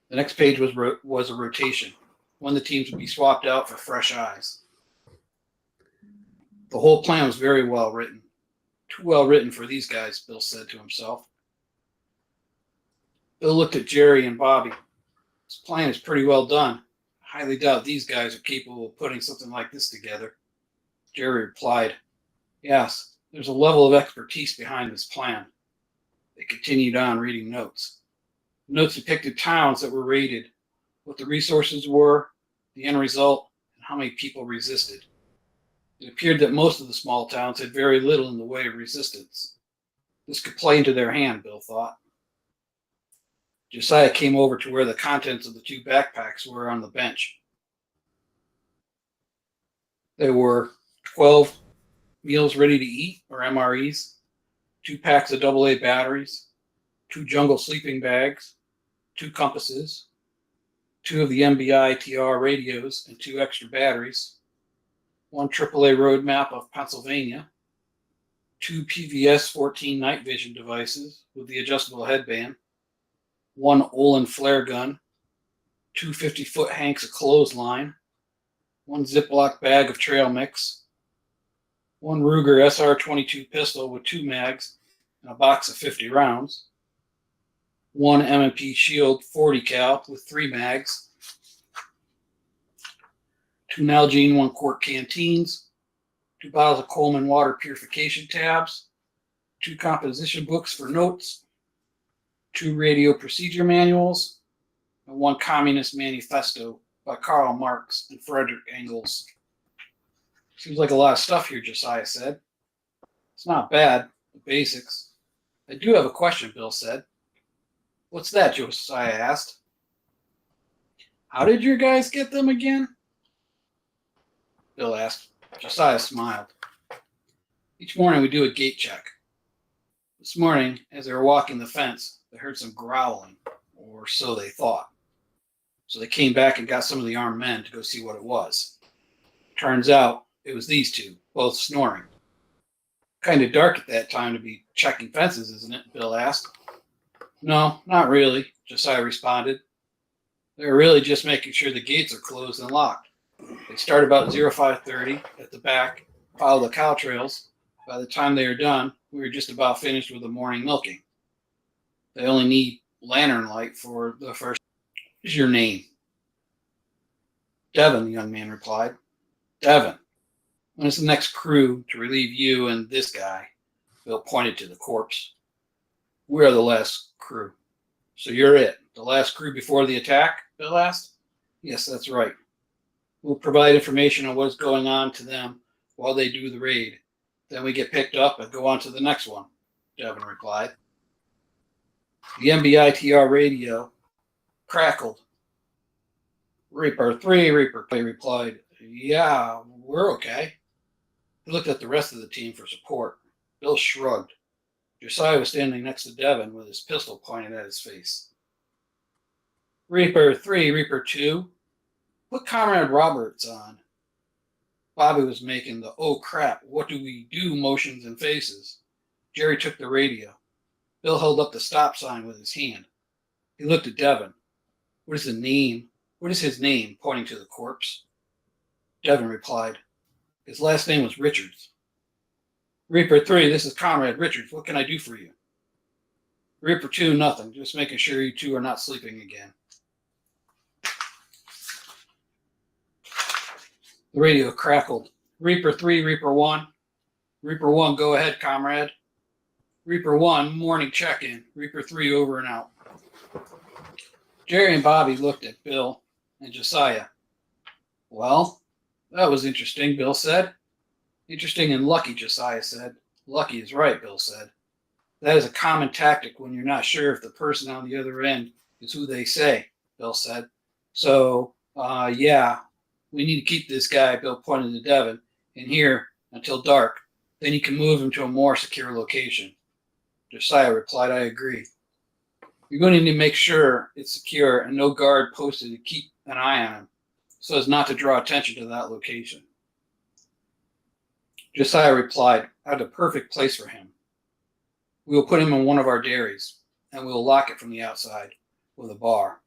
The next page was a rotation, when the teams would be swapped out for fresh eyes. The whole plan was very well written. Too well written for these guys, Bill said to himself. Bill looked at Jerry and Bobby. This plan is pretty well done. I highly doubt these guys are capable of putting something like this together. Jerry replied, yes, there's a level of expertise behind this plan. They continued on reading notes. The notes depicted towns that were raided, what the resources were, the end result, and how many people resisted. It appeared that most of the small towns had very little in the way of resistance. This could play into their hand, Bill thought. Josiah came over to where the contents of the two backpacks were on the bench. There were 12 meals ready to eat, or MREs, 2 packs of AA batteries, 2 jungle sleeping bags, 2 compasses, 2 of the MBI-TR radios and 2 extra batteries, 1 AAA road map of Pennsylvania, 2 PVS 14 night vision devices with the adjustable headband, 1 Olin flare gun, 2 50-foot hanks of clothesline, 1 Ziploc bag of trail mix, 1 Ruger SR-22 pistol with 2 mags and a box of 50 rounds, 1 M&P Shield 40 cal with 3 mags, 2 Nalgene 1-quart canteens, 2 bottles of Coleman water purification tabs, 2 composition books for notes, 2 radio procedure manuals, and 1 Communist Manifesto by Karl Marx and Frederick Engels. Seems like a lot of stuff here, Josiah said. It's not bad, the basics. I do have a question, Bill said. What's that, Josiah asked. How did your guys get them again? Bill asked. Josiah smiled. Each morning we do a gate check. This morning, as they were walking the fence, they heard some growling, or so they thought. So they came back and got some of the armed men to go see what it was. Turns out it was these two, both snoring. Kind of dark at that time to be checking fences, isn't it? Bill asked. No, not really, Josiah responded. They were really just making sure the gates are closed and locked. They start about 0530 at the back, follow the cow trails. By the time they are done, we were just about finished with the morning milking. They only need lantern light for the first. What is your name? Devin, the young man replied. Devin. When is the next crew to relieve you and this guy? Bill pointed to the corpse. We are the last crew. So you're it. The last crew before the attack? Bill asked. Yes, that's right. We'll provide information on what's going on to them while they do the raid. Then we get picked up and go on to the next one, Devin replied. The MBI-TR radio crackled. Reaper 3, Reaper 3 replied, yeah, we're okay. He looked at the rest of the team for support. Bill shrugged. Josiah was standing next to Devin with his pistol pointed at his face. Reaper 3, Reaper 2, put Comrade Roberts on. Bobby was making the oh crap, what do we do motions and faces. Jerry took the radio. Bill held up the stop sign with his hand. He looked at Devin. What is the name? What is his name? Pointing to the corpse. Devin replied. His last name was Richards. Reaper 3, this is Comrade Richards. What can I do for you? Reaper 2, nothing. Just making sure you two are not sleeping again. The radio crackled. Reaper 3, Reaper 1. Reaper 1, go ahead, comrade. Reaper 1, morning check-in. Reaper 3, over and out. Jerry and Bobby looked at Bill and Josiah. Well, that was interesting, Bill said. Interesting and lucky, Josiah said. Lucky is right, Bill said. That is a common tactic when you're not sure if the person on the other end is who they say, Bill said. So, yeah, we need to keep this guy, Bill pointed to Devin, in here until dark. Then you can move him to a more secure location. Josiah replied, I agree. You're going to need to make sure it's secure and no guard posted to keep an eye on him, so as not to draw attention to that location. Josiah replied, I have the perfect place for him. We will put him in one of our dairies, and we will lock it from the outside with a bar.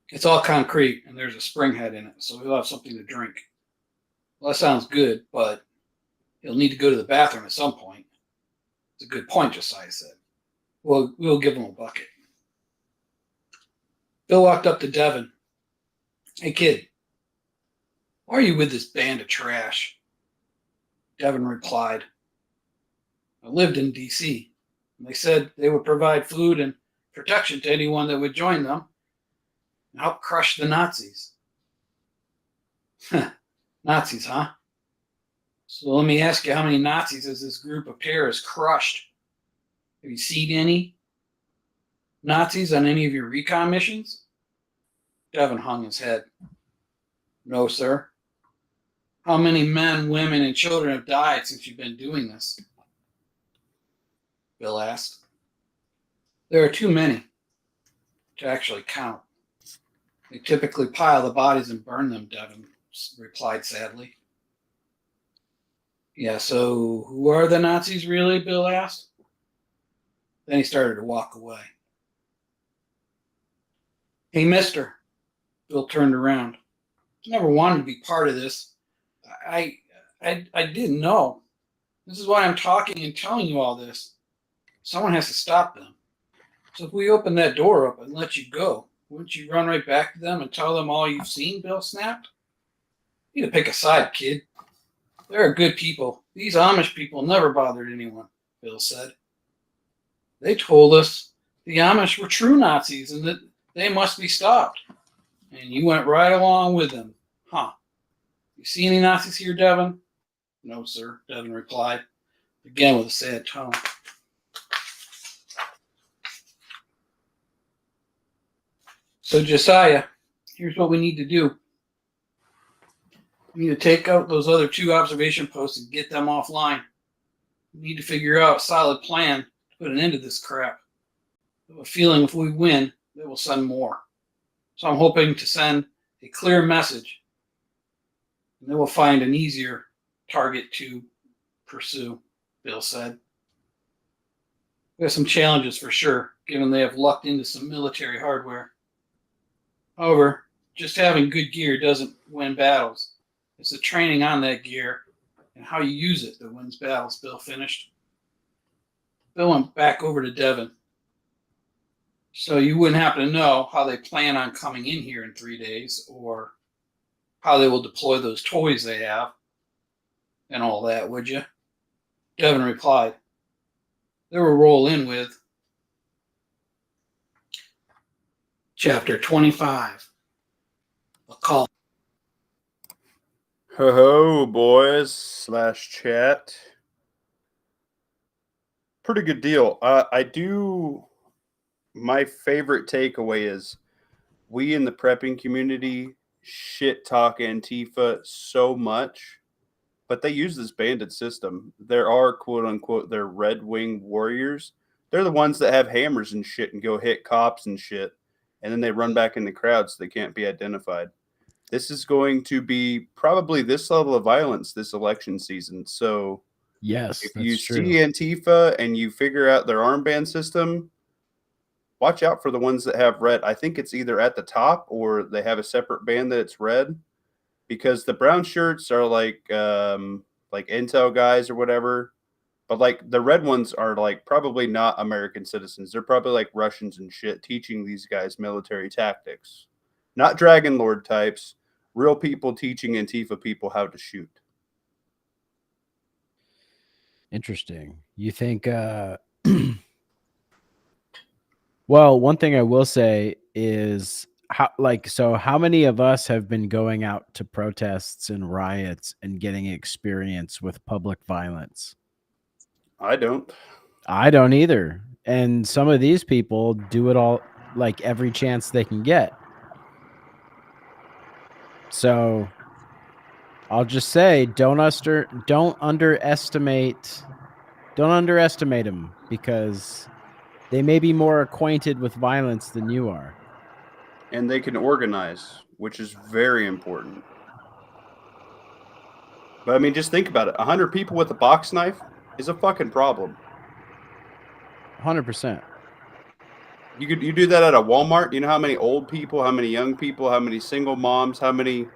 It's all concrete, and there's a spring head in it, so he'll have something to drink. Well, that sounds good, but he'll need to go to the bathroom at some point. It's a good point, Josiah said. We'll give him a bucket. Bill walked up to Devin. Hey, kid, why are you with this band of trash? Devin replied, I lived in D.C., and they said they would provide food and protection to anyone that would join them and help crush the Nazis. Nazis, huh? So let me ask you, how many Nazis has this group of terrorists crushed? Have you seen any Nazis on any of your recon missions? Devin hung his head. No, sir. How many men, women, and children have died since you've been doing this? Bill asked. There are too many to actually count. They typically pile the bodies and burn them, Devin replied sadly. Yeah, so who are the Nazis really? Bill asked. Then he started to walk away. Hey, mister. Bill turned around. I never wanted to be part of this. I didn't know. This is why I'm talking and telling you all this. Someone has to stop them. So if we open that door up and let you go, wouldn't you run right back to them and tell them all you've seen? Bill snapped. You need to pick a side, kid. They're good people. These Amish people never bothered anyone, Bill said. They told us the Amish were true Nazis and that they must be stopped. And you went right along with them, huh? You see any Nazis here, Devin? No, sir, Devin replied, again with a sad tone. So, Josiah, here's what we need to do. We need to take out those other 2 observation posts and get them offline. We need to figure out a solid plan to put an end to this crap. I have a feeling if we win, they will send more. So I'm hoping to send a clear message, and they will find an easier target to pursue, Bill said. We have some challenges for sure, given they have lucked into some military hardware. However, just having good gear doesn't win battles. It's the training on that gear and how you use it that wins battles, Bill finished. Bill went back over to Devin. So you wouldn't happen to know how they plan on coming in here in 3 days or how they will deploy those toys they have and all that, would you? Devin replied, they will roll in with Chapter 25, A Call. Ho, boys / chat. Pretty good deal. My favorite takeaway is we in the prepping community shit talk Antifa so much, but they use this bandit system. There are quote unquote their Red Wing warriors. They're the ones that have hammers and shit and go hit cops and shit, and then they run back in the crowd so they can't be identified. This is going to be probably this level of violence this election season. So yes, if that's you true. see Antifa and you figure out their armband system, watch out for the ones that have red. I think it's either at the top or they have a separate band that it's red, because the brown shirts are like intel guys or whatever, but like the red ones are like probably not American citizens. They're probably like Russians and shit teaching these guys military tactics, not Dragon Lord types, real people teaching Antifa people how to shoot. Interesting. You think well, one thing I will say is how many of us have been going out to protests and riots and getting experience with public violence? I don't. I don't either. And some of these people do it all like every chance they can get. So I'll just say don't underestimate them, because they may be more acquainted with violence than you are. And they can organize, which is very important. But I mean, just think about it. 100 people with a box knife is a fucking problem. 100%. You do that at a Walmart. You know how many old people, how many young people, how many single moms, how many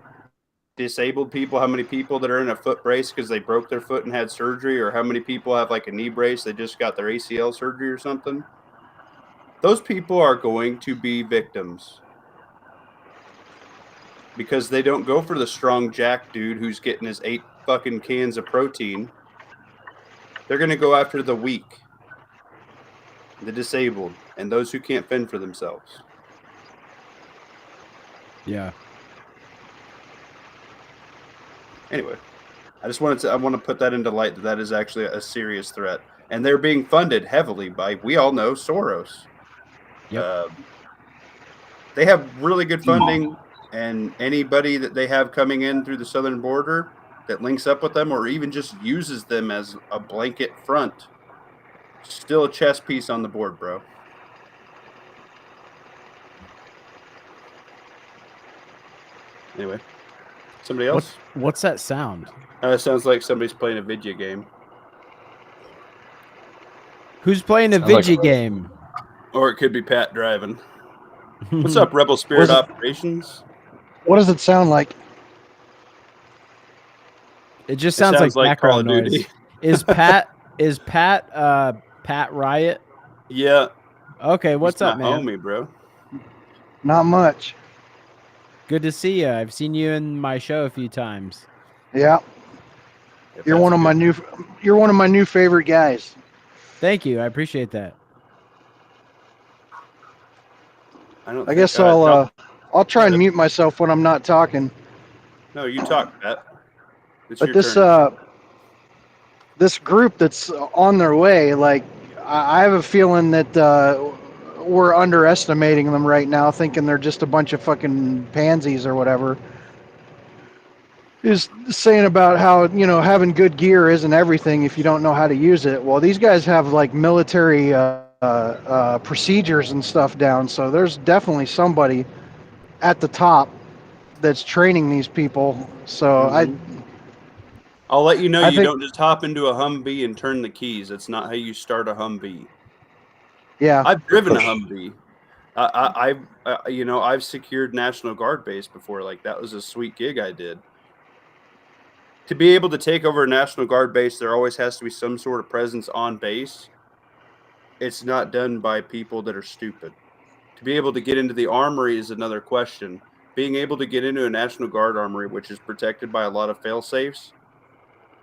disabled people, how many people that are in a foot brace because they broke their foot and had surgery, or how many people have like a knee brace, they just got their ACL surgery or something. Those people are going to be victims because they don't go for the strong jack dude who's getting his 8 fucking cans of protein. They're going to go after the weak, the disabled, and those who can't fend for themselves. Yeah. Anyway, I want to put that into light that is actually a serious threat, and they're being funded heavily by, we all know, Soros. Yep. They have really good funding, and anybody that they have coming in through the southern border that links up with them or even just uses them as a blanket front, still a chess piece on the board, bro. Anyway, somebody else? What's that sound? It sounds like somebody's playing a video game. Who's playing a video game? Or it could be Pat driving. What's up, Rebel Spirit Operations? What does it sound like? It just sounds like background Call of noise. Duty. Is Pat Pat Riot? Yeah. Okay, what's up, man? Homie, bro. Not much. Good to see you. I've seen you in my show a few times. Yeah. You're one of my new favorite guys. Thank you. I appreciate that. I guess I'll try and mute myself when I'm not talking. No, you talk, Pat. But this group that's on their way, like, I have a feeling that we're underestimating them right now, thinking they're just a bunch of fucking pansies or whatever. Is saying about how, having good gear isn't everything if you don't know how to use it. Well, these guys have like military procedures and stuff down, so there's definitely somebody at the top that's training these people. So I'll let you know you don't just hop into a Humvee and turn the keys. That's not how you start a Humvee. Yeah, I've driven a Humvee. I've secured National Guard base before. Like, that was a sweet gig I did. To be able to take over a National Guard base, there always has to be some sort of presence on base. It's not done by people that are stupid. To be able to get into the armory is another question. Being able to get into a National Guard armory, which is protected by a lot of fail-safes,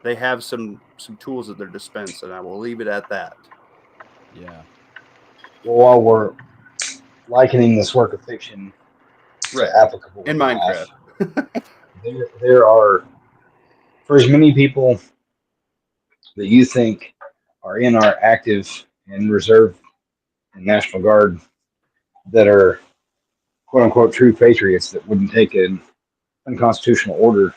they have some tools at their dispense, and I will leave it at that. Yeah. Well, while we're likening this work of fiction to applicable in Minecraft, there are, for as many people that you think are in our active and reserve and National Guard that are quote unquote true patriots that wouldn't take an unconstitutional order.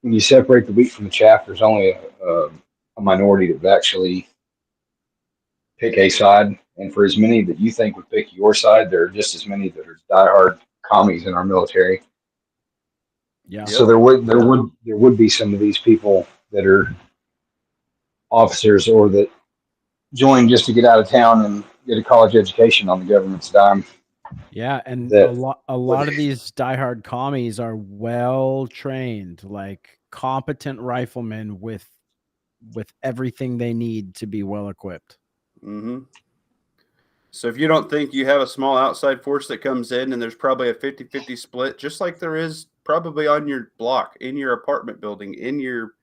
When you separate the wheat from the chaff, there's only a minority that would actually pick a side. And for as many that you think would pick your side, there are just as many that are diehard commies in our military. Yeah. So there would be some of these people that are officers or that join just to get out of town and get a college education on the government's dime. Yeah, and a lot of these diehard commies are well trained, like competent riflemen with everything they need to be well equipped. Mm-hmm. So if you don't think you have a small outside force that comes in, and there's probably a 50-50 split, just like there is probably on your block, in your apartment building, in your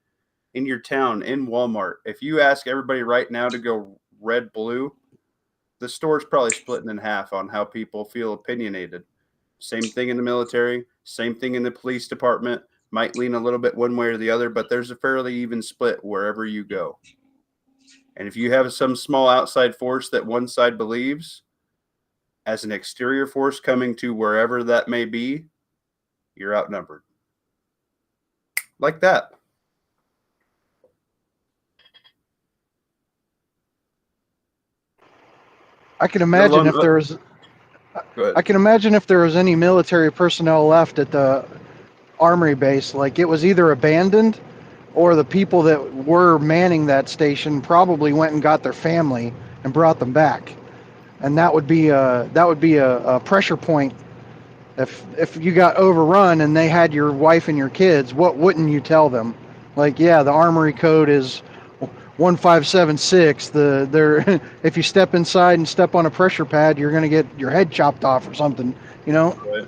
in your town, in Walmart, if you ask everybody right now to go red, blue, the store's probably splitting in half on how people feel opinionated. Same thing in the military, same thing in the police department. Might lean a little bit one way or the other, but there's a fairly even split wherever you go. And if you have some small outside force that one side believes, as an exterior force coming to wherever that may be, you're outnumbered. Like that. I can imagine if there was. I can imagine if there was any military personnel left at the armory base, like it was either abandoned or the people that were manning that station probably went and got their family and brought them back, and that would be a pressure point. If you got overrun and they had your wife and your kids, what wouldn't you tell them? Like, yeah, the armory code is 1576. If you step inside and step on a pressure pad, you're gonna get your head chopped off or something. You know,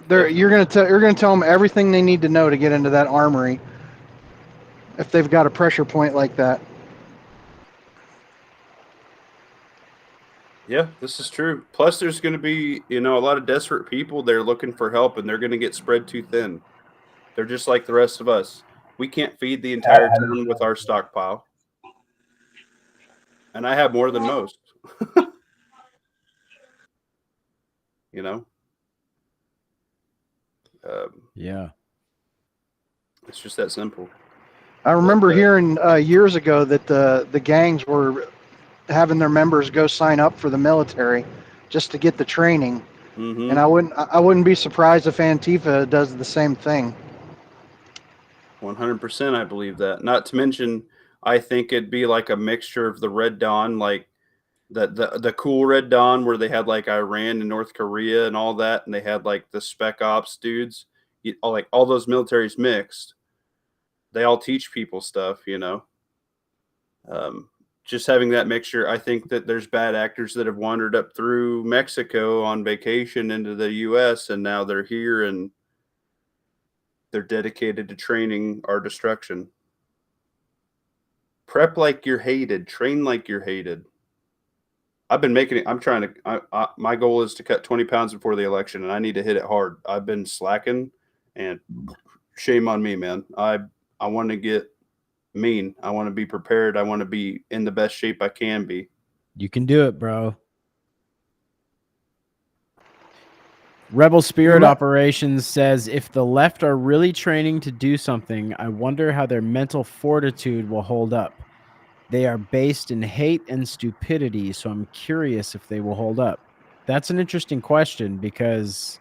right. You're gonna tell them everything they need to know to get into that armory if they've got a pressure point like that. Yeah, this is true. Plus, there's going to be, a lot of desperate people there looking for help, and they're going to get spread too thin. They're just like the rest of us. We can't feed the entire town with our stockpile. And I have more than most. Yeah. It's just that simple. I remember hearing years ago that the gangs were having their members go sign up for the military just to get the training. Mm-hmm. And I wouldn't be surprised if Antifa does the same thing. 100%, I believe that. Not to mention, I think it'd be like a mixture of the Red Dawn, like the cool Red Dawn, where they had like Iran and North Korea and all that, and they had like the spec ops dudes, like all those militaries mixed. They all teach people stuff, just having that mixture. I think that there's bad actors that have wandered up through Mexico on vacation into the U.S. and now they're here and they're dedicated to training our destruction. Prep like you're hated. Train like you're hated. I've been making it. I'm trying to. My goal is to cut 20 pounds before the election, and I need to hit it hard. I've been slacking, and shame on me, man. I want to get mean. I want to be prepared. I want to be in the best shape I can be. You can do it, bro. Rebel Spirit Operations says, if the left are really training to do something, I wonder how their mental fortitude will hold up. They are based in hate and stupidity, so I'm curious if they will hold up. That's an interesting question because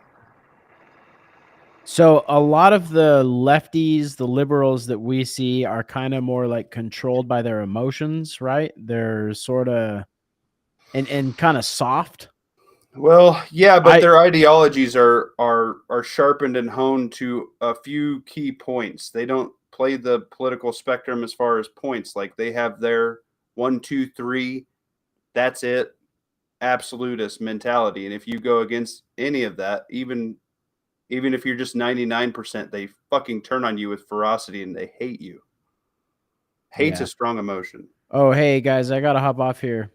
so a lot of the lefties, the liberals that we see are kind of more like controlled by their emotions, right? They're sort of and kind of soft. Well, yeah, but their ideologies are sharpened and honed to a few key points. They don't play the political spectrum as far as points. Like they have their 1, 2, 3, that's it, absolutist mentality. And if you go against any of that, even if you're just 99%, they fucking turn on you with ferocity and they hate you. Hate's a strong emotion. Oh, hey guys, I gotta hop off here.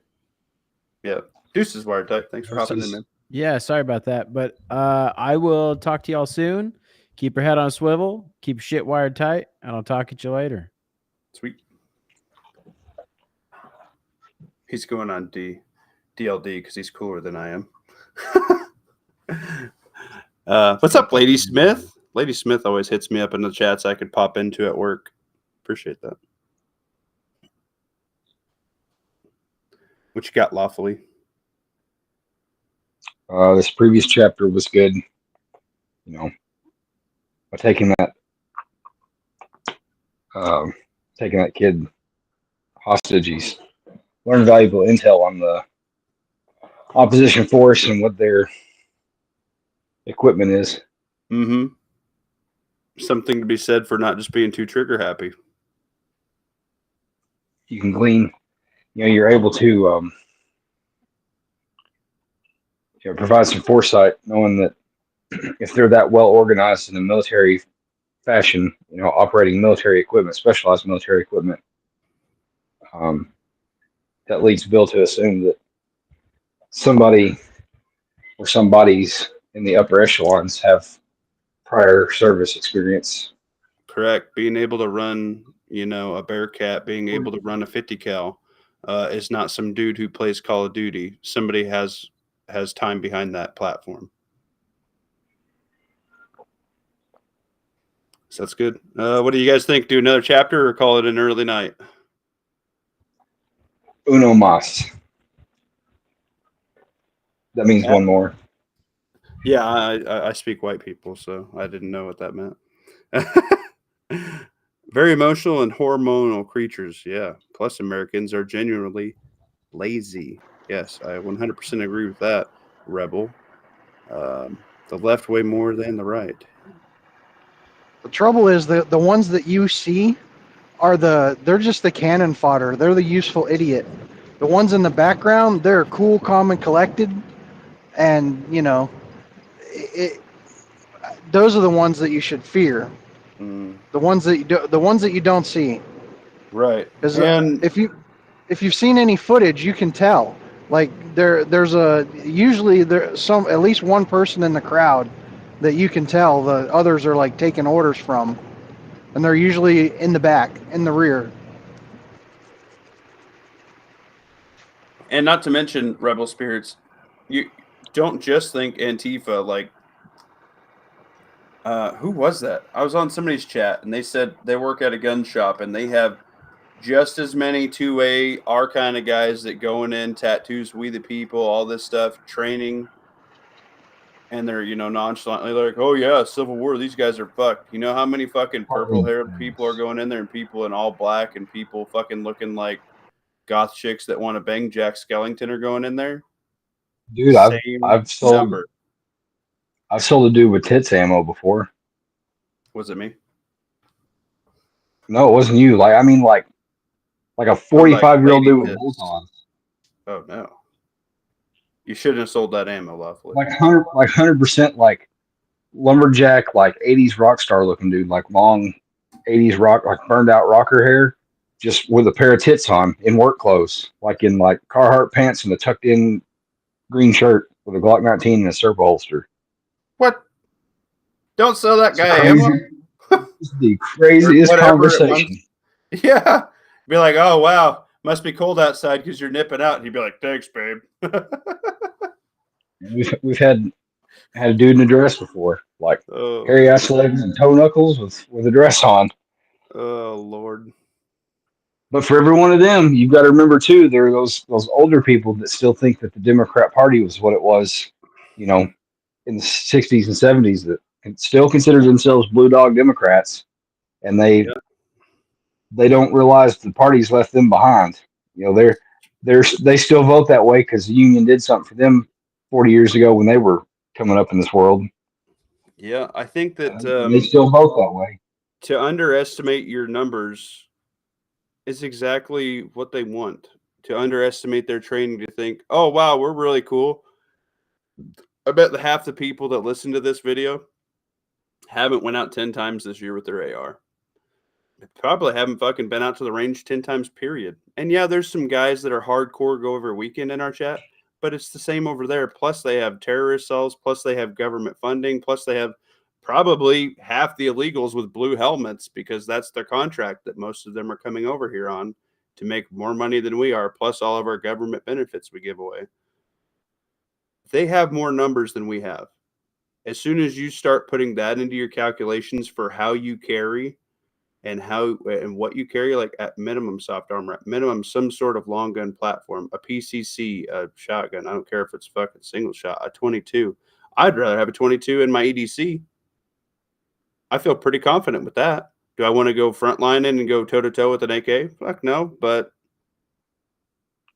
Yeah. Deuces, Wired Type. Thanks for hopping in, man. Yeah, sorry about that. But I will talk to y'all soon. Keep your head on a swivel. Keep your shit wired tight. And I'll talk at you later. Sweet. He's going on DLD because he's cooler than I am. What's up, Lady Smith? Lady Smith always hits me up in the chats I could pop into at work. Appreciate that. What you got, Lawfully? This previous chapter was good. By taking that kid hostage, he's learned valuable intel on the opposition force and what their equipment is. Mm-hmm. Something to be said for not just being too trigger happy. You can glean, you're able to provide some foresight, knowing that if they're that well organized in the military fashion, operating military equipment, specialized military equipment. That leads Bill to assume that somebody or somebodies in the upper echelons have prior service experience. Correct. Being able to run, a Bearcat, being able to run a 50 cal is not some dude who plays Call of Duty. Somebody has time behind that platform. So that's good. What do you guys think? Do another chapter or call it an early night? Uno mas. That means one more. Yeah, I speak white people, so I didn't know what that meant. Very emotional and hormonal creatures. Yeah. Plus, Americans are genuinely lazy. Yes, I 100% agree with that, Rebel. The left way more than the right. The trouble is the ones that you see they're just the cannon fodder. They're the useful idiot. The ones in the background, they're cool, calm, and collected, and those are the ones that you should fear. The ones that you don't see. Right. Because And if you've seen any footage, you can tell. Like there's usually at least one person in the crowd that you can tell the others are like taking orders from, and they're usually in the back, in the rear. And not to mention rebel spirits, you don't just think Antifa. Like, who was that? I was on somebody's chat, and they said they work at a gun shop, and they have just as many 2A, our kind of guys that going in, tattoos, we the people, all this stuff, training, and they're, nonchalantly like, oh, yeah, Civil War, these guys are fucked. You know how many fucking purple-haired people are going in there, and people in all black, and people fucking looking like goth chicks that want to bang Jack Skellington are going in there? Dude, I've sold number. I've sold a dude with tits ammo before. Was it me? No, it wasn't you. Like a 45-year-old dude with bolt-ons. Oh no. You shouldn't have sold that ammo, Lovely. Like 100% like lumberjack, like 80s rock star looking dude, like long 80s rock, like burned out rocker hair, just with a pair of tits on in work clothes, like in like Carhartt pants and a tucked in green shirt with a Glock 19 and a serpo holster. What? Don't sell that guy ammo. It's the craziest conversation. Yeah. Be like, oh wow, must be cold outside because you're nipping out. And he'd be like, thanks, babe. We've had a dude in a dress before, like hairy ass legs and toe knuckles with a dress on. Oh Lord. But for every one of them, you've got to remember too, there are those older people that still think that the Democrat Party was what it was, in the 60s and 70s, that still consider themselves blue dog Democrats, and they don't realize the party's left them behind. They still vote that way because the union did something for them 40 years ago when they were coming up in this world. Yeah, I think that they still vote that way. To underestimate your numbers is exactly what they want. To underestimate their training, to think, oh wow, we're really cool. I bet the half the people that listen to this video haven't went out 10 times this year with their AR. They probably haven't fucking been out to the range 10 times, period. And yeah, there's some guys that are hardcore go over a weekend in our chat, but it's the same over there. Plus they have terrorist cells, plus they have government funding, plus they have probably half the illegals with blue helmets because that's their contract that most of them are coming over here on to make more money than we are, plus all of our government benefits we give away. They have more numbers than we have. As soon as you start putting that into your calculations for how you carry and what you carry, like at minimum soft armor, at minimum some sort of long gun platform, a PCC, a shotgun, I don't care if it's fucking single shot, a 22. I'd rather have a 22 in my EDC. I feel pretty confident with that. Do I want to go frontlining and go toe-to-toe with an AK? Fuck no, but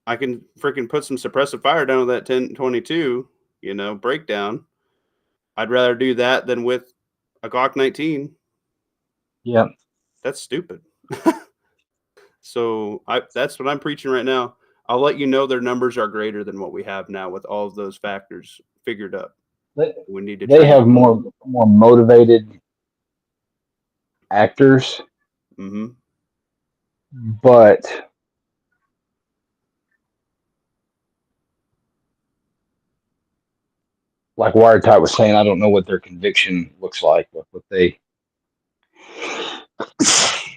I can freaking put some suppressive fire down with that 1022, breakdown. I'd rather do that than with a Glock 19. Yeah. That's stupid. So that's what I'm preaching right now. I'll let you know their numbers are greater than what we have now with all of those factors figured up. They have more motivated actors, Mm-hmm. but like Wiretap was saying, I don't know what their conviction looks like, what they,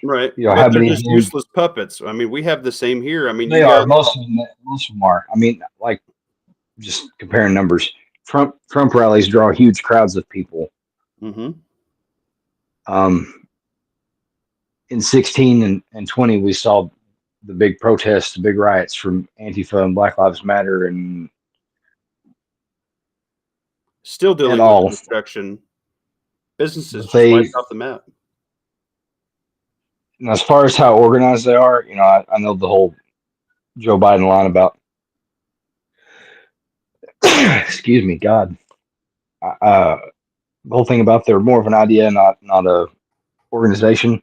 Right. how But they're many of just them useless puppets. I mean, we have the same here. I mean, they you are. guys. Most of them are. I mean, like just comparing numbers. Trump rallies draw huge crowds of people. Mm-hmm. In 16 and 20, we saw the big protests, the big riots from Antifa and Black Lives Matter and Still dealing with the all. destruction. Businesses But just they, wiped off the map. as far as how organized they are, I know the whole Joe Biden line about, excuse me, God, the whole thing about they're more of an idea, not a organization.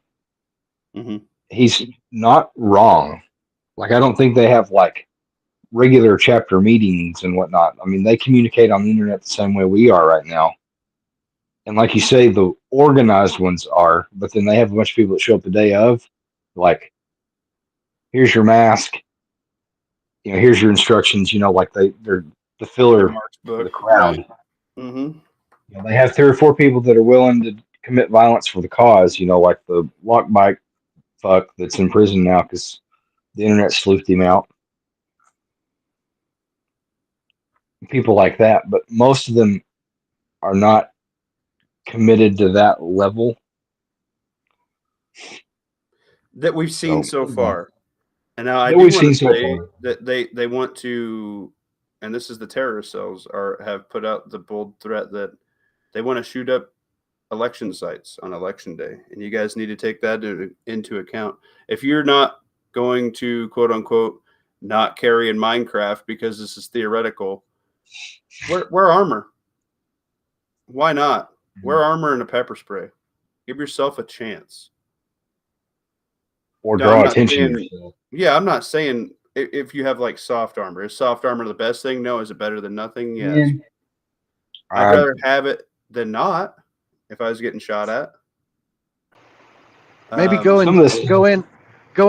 Mm-hmm. He's not wrong. Like I don't think they have like regular chapter meetings and whatnot. I mean, they communicate on the internet the same way we are right now. And like you say, the organized ones are, but then they have a bunch of people that show up the day of, like, here's your mask, here's your instructions, like they're the Their filler Mark's for the book. crowd. Right. Mm-hmm. They have 3 or 4 people that are willing to commit violence for the cause, like the lock bike fuck that's in prison now because the internet sleuthed him out. People like that, but most of them are not committed to that level That we've seen so far. And now I that do we've want seen to so say far. that they want to, and this is the terrorist cells have put out the bold threat that they want to shoot up election sites on election day, and you guys need to take that into account. If you're not going to quote unquote not carry in Minecraft because this is theoretical, wear armor. Why not? Wear armor and a pepper spray. Give yourself a chance. Or No, I'm draw not attention to saying. yourself. Yeah, I'm not saying if you have like soft armor. Is soft armor the best thing? No. Is it better than nothing? Yes. I'd rather have it than not. If I was getting shot at, Maybe some of this go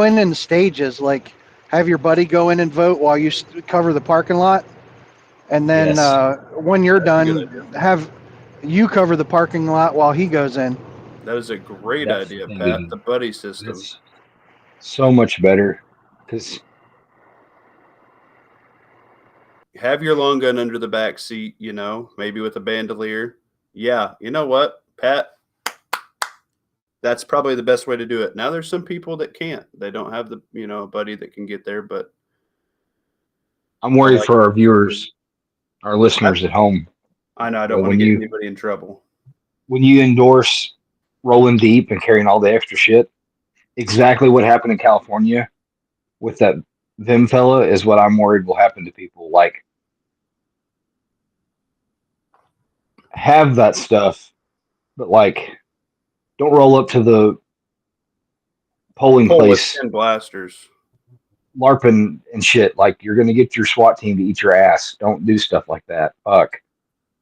in stages. Like have your buddy go in and vote while you cover the parking lot, and then Yes. when you're That's a good done, have you cover the parking lot while he goes in. that is a great That's idea, the Pat. thing. The buddy system. It's so much better because Have your long gun under the back seat, maybe with a bandolier. Yeah, you know what, Pat? That's probably the best way to do it. Now there's some people that can't. They don't have the, buddy that can get there, but I'm worried like for our viewers, our listeners at home. I know I don't want to get anybody in trouble. When you endorse rolling deep and carrying all the extra shit, exactly what happened in California with that Vim fella is what I'm worried will happen to people. Like, have that stuff, but like, don't roll up to the polling place and blasters. LARPing and shit. Like, you're gonna get your SWAT team to eat your ass. Don't do stuff like that. Fuck.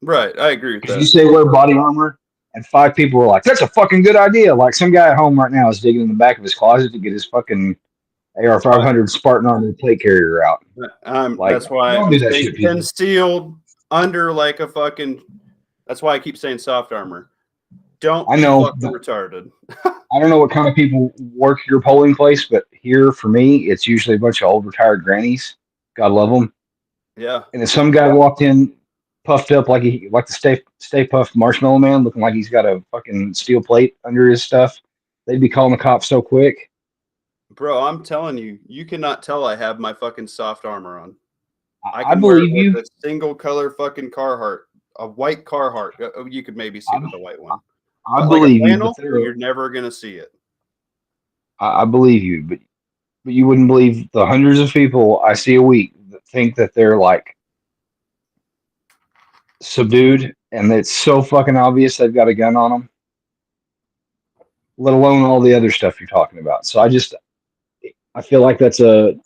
Right, I agree with If that. you say wear body armor, and 5 people were like, "That's a fucking good idea." Like some guy at home right now is digging in the back of his closet to get his fucking AR-500 Spartan armor plate carrier out. Like, That's why don't I'm do that staying shit, people. concealed under like a fucking. That's why I keep saying soft armor. Don't I be know, fucking retarded. I don't know what kind of people work your polling place, but here for me, it's usually a bunch of old retired grannies. God love them. Yeah. And if some guy walked in puffed up like the Stay Puffed Marshmallow Man, looking like he's got a fucking steel plate under his stuff, they'd be calling the cops so quick. Bro, I'm telling you, you cannot tell I have my fucking soft armor on. I I can wear it believe you. with a single color fucking Carhartt, a white Carhartt. You could maybe see it with a white one. I But believe like a you, but flannel, you're never gonna see it. I believe you, but you wouldn't believe the hundreds of people I see a week that think that they're like subdued, and it's so fucking obvious they've got a gun on them. Let alone all the other stuff you're talking about. So I feel like that's own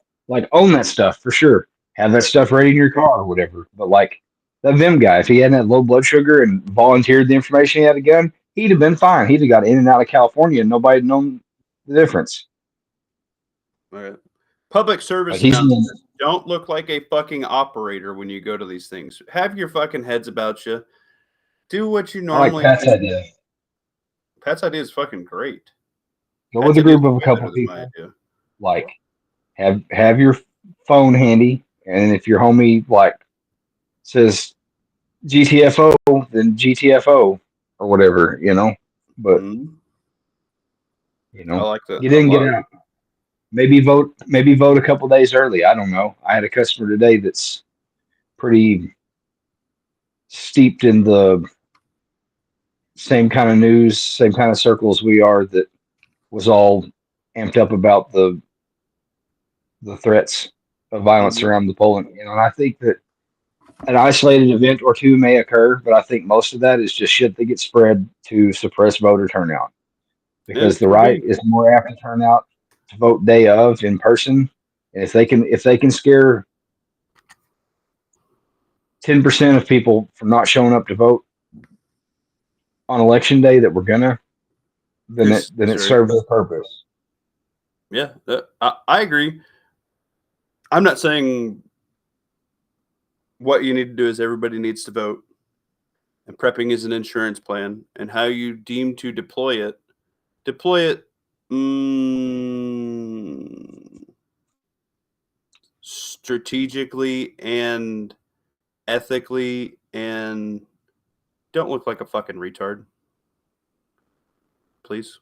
that stuff for sure. Have that stuff ready in your car or whatever. But like that Vim guy, if he hadn't had low blood sugar and volunteered the information he had a gun, he'd have been fine. He'd have got in and out of California and nobody'd known the difference. All right. Public service Like he's announcements. Don't look like a fucking operator when you go to these things. Have your fucking heads about you. Do what you I like normally Pat's do. idea. Pat's idea is fucking great. Go Pat's with a idea group is of a way couple better than my people. idea. Like have your phone handy, and if your homie like says GTFO, then GTFO or whatever, you know. But Mhm. you I know, like that you a didn't get lot. out. Maybe vote a couple days early. I don't know. I had a customer today that's pretty steeped in the same kind of news, same kind of circles we are, that was all amped up about the threats of violence Mhm. around the polling. You know, and I think that an isolated event or two may occur, but I think most of that is just shit that gets spread to suppress voter turnout, Yeah, because it the could right be. is more apt to turn out to vote day of in person. And if they can scare 10% of people from not showing up to vote on election day that we're gonna, then it Sorry. serves their purpose. Yeah, I agree. I'm not saying what you need to do is everybody needs to vote, and prepping is an insurance plan, and how you deem to deploy it strategically and ethically, and don't look like a fucking retard, please.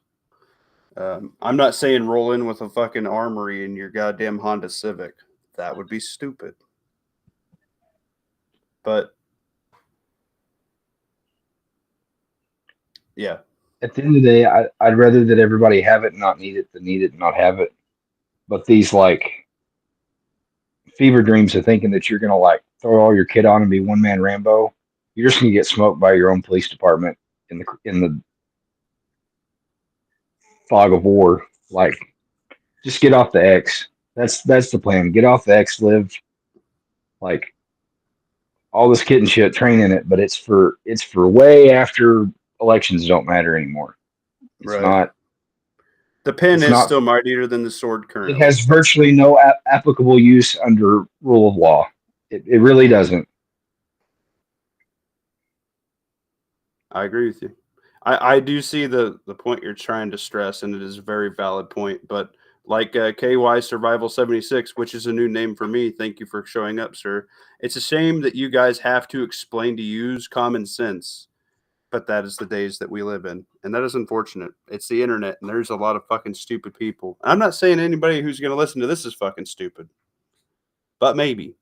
I'm not saying roll in with a fucking armory in your goddamn Honda Civic. That would be stupid. But yeah, At the end of the day, I'd rather that everybody have it and not need it than need it and not have it. But these like fever dreams of thinking that you're gonna like throw all your kit on and be one man Rambo, you're just gonna get smoked by your own police department in the fog of war. Like, just get off the X. That's the plan. Get off the X. Live like all this kit and shit. Train in it, but it's for way after elections don't matter anymore. It's right. not. The pen It's is not. still mightier than the sword It currently. has virtually no applicable use under rule of law. It really doesn't. I agree with you. I do see the point you're trying to stress, and it is a very valid point. But like KY Survival 76, which is a new name for me, thank you for showing up, sir. It's a shame that you guys have to explain to use common sense, but that is the days that we live in, and that is unfortunate. It's the internet, and there's a lot of fucking stupid people. I'm not saying anybody who's going to listen to this is fucking stupid, but maybe.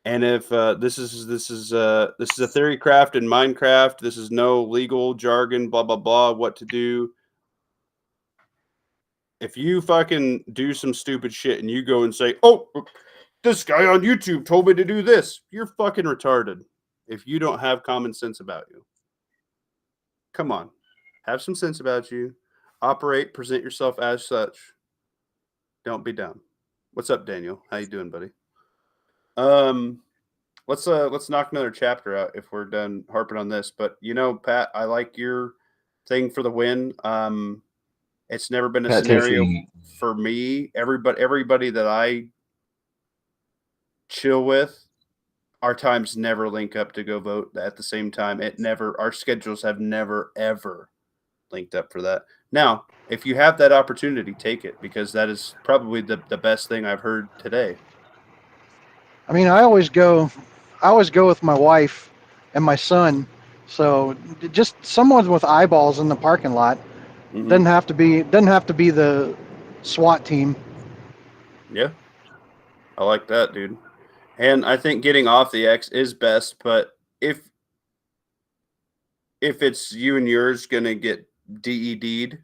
And if this is a theory craft in Minecraft, this is no legal jargon, blah blah blah. What to do? If you fucking do some stupid shit and you go and say, "Oh, this guy on YouTube told me to do this," you're fucking retarded. If you don't have common sense about you, come on, have some sense about you. Operate, present yourself as such. Don't be dumb. What's up, Daniel? How you doing, buddy? Um, let's knock another chapter out if we're done harping on this. But you know, Pat, I like your thing for the win. It's never been a Pat takes scenario it. for me. Everybody that I chill with, our times never link up to go vote at the same time. Our schedules have never ever linked up for that. Now, if you have that opportunity, take it, because that is probably the best thing I've heard today. I mean, I always go with my wife and my son. So just someone with eyeballs in the parking lot Mm-hmm. doesn't have to be the SWAT team. Yeah, I like that, dude. And I think getting off the X is best, but if it's you and yours gonna get DED'd,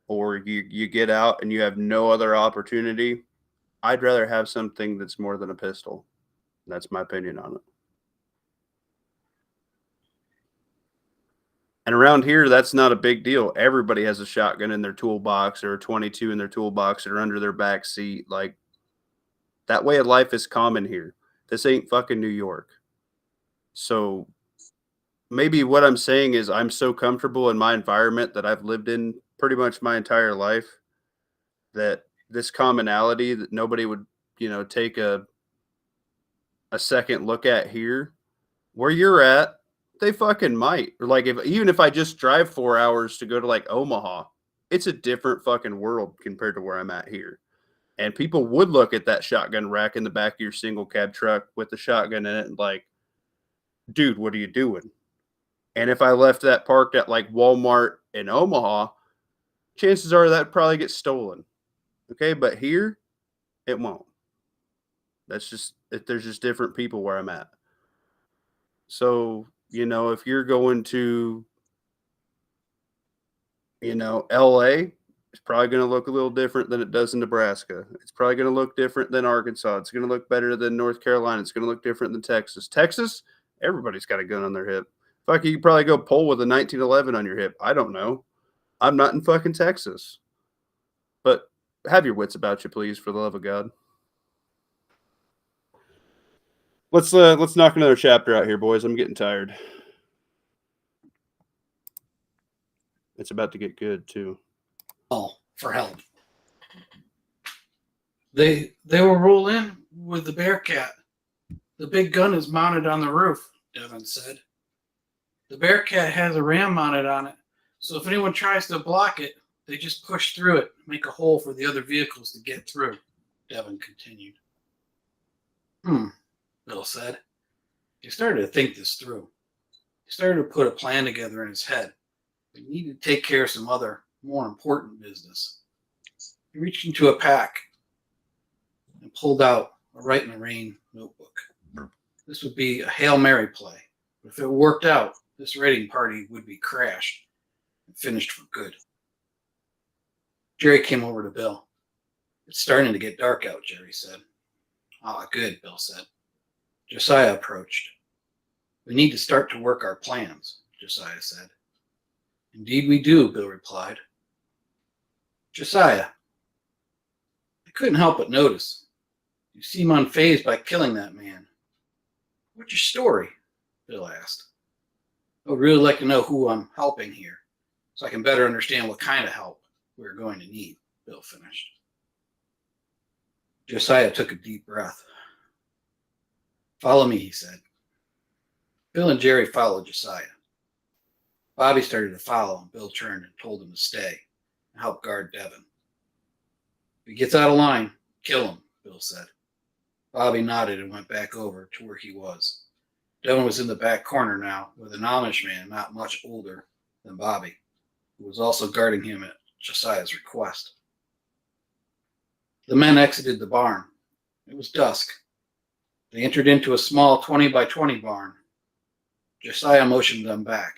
or you get out and you have no other opportunity, I'd rather have something that's more than a pistol. That's my opinion on it. And around here, that's not a big deal. Everybody has a shotgun in their toolbox, or a 22 in their toolbox, or under their back seat. Like, that way of life is common here. This ain't fucking New York. So maybe what I'm saying is I'm so comfortable in my environment that I've lived in pretty much my entire life that this commonality that nobody would, take a second look at here where you're at, they fucking might. Or like even if I just drive 4 hours to go to like Omaha, it's a different fucking world compared to where I'm at here. And people would look at that shotgun rack in the back of your single cab truck with the shotgun in it and like, dude, what are you doing? And if I left that parked at like Walmart in Omaha, chances are that probably gets stolen. Okay, but here it won't. That's just there's just different people where I'm at. So, if you're going to, LA, it's probably going to look a little different than it does in Nebraska. It's probably going to look different than Arkansas. It's going to look better than North Carolina. It's going to look different than Texas. Texas, everybody's got a gun on their hip. Fuck, you could probably go pull with a 1911 on your hip. I don't know. I'm not in fucking Texas. But have your wits about you, please, for the love of God. Let's knock another chapter out here, boys. I'm getting tired. It's about to get good too. Oh, for help. They will roll in with the Bearcat. The big gun is mounted on the roof, Devin said. The Bearcat has a ram mounted on it, so if anyone tries to block it, they just push through it, make a hole for the other vehicles to get through, Devin continued. Bill said. He started to think this through. He started to put a plan together in his head. He needed to take care of some other, more important business. He reached into a pack and pulled out a Write in the Rain notebook. This would be a Hail Mary play. But if it worked out, this raiding party would be crashed and finished for good. Jerry came over to Bill. It's starting to get dark out, Jerry said. Ah, good, Bill said. Josiah approached. We need to start to work our plans, Josiah said. Indeed we do, Bill replied. Josiah, I couldn't help but notice. You seem unfazed by killing that man. What's your story? Bill asked. I would really like to know who I'm helping here, so I can better understand what kind of help we're going to need, Bill finished. Josiah took a deep breath. Follow me, he said. Bill and Jerry followed Josiah. Bobby started to follow, and Bill turned and told him to stay and help guard Devin. If he gets out of line, kill him, Bill said. Bobby nodded and went back over to where he was. Devin was in the back corner now with an Amish man not much older than Bobby, who was also guarding him at Josiah's request. The men exited the barn. It was dusk. They entered into a small 20 by 20 barn. Josiah motioned them back.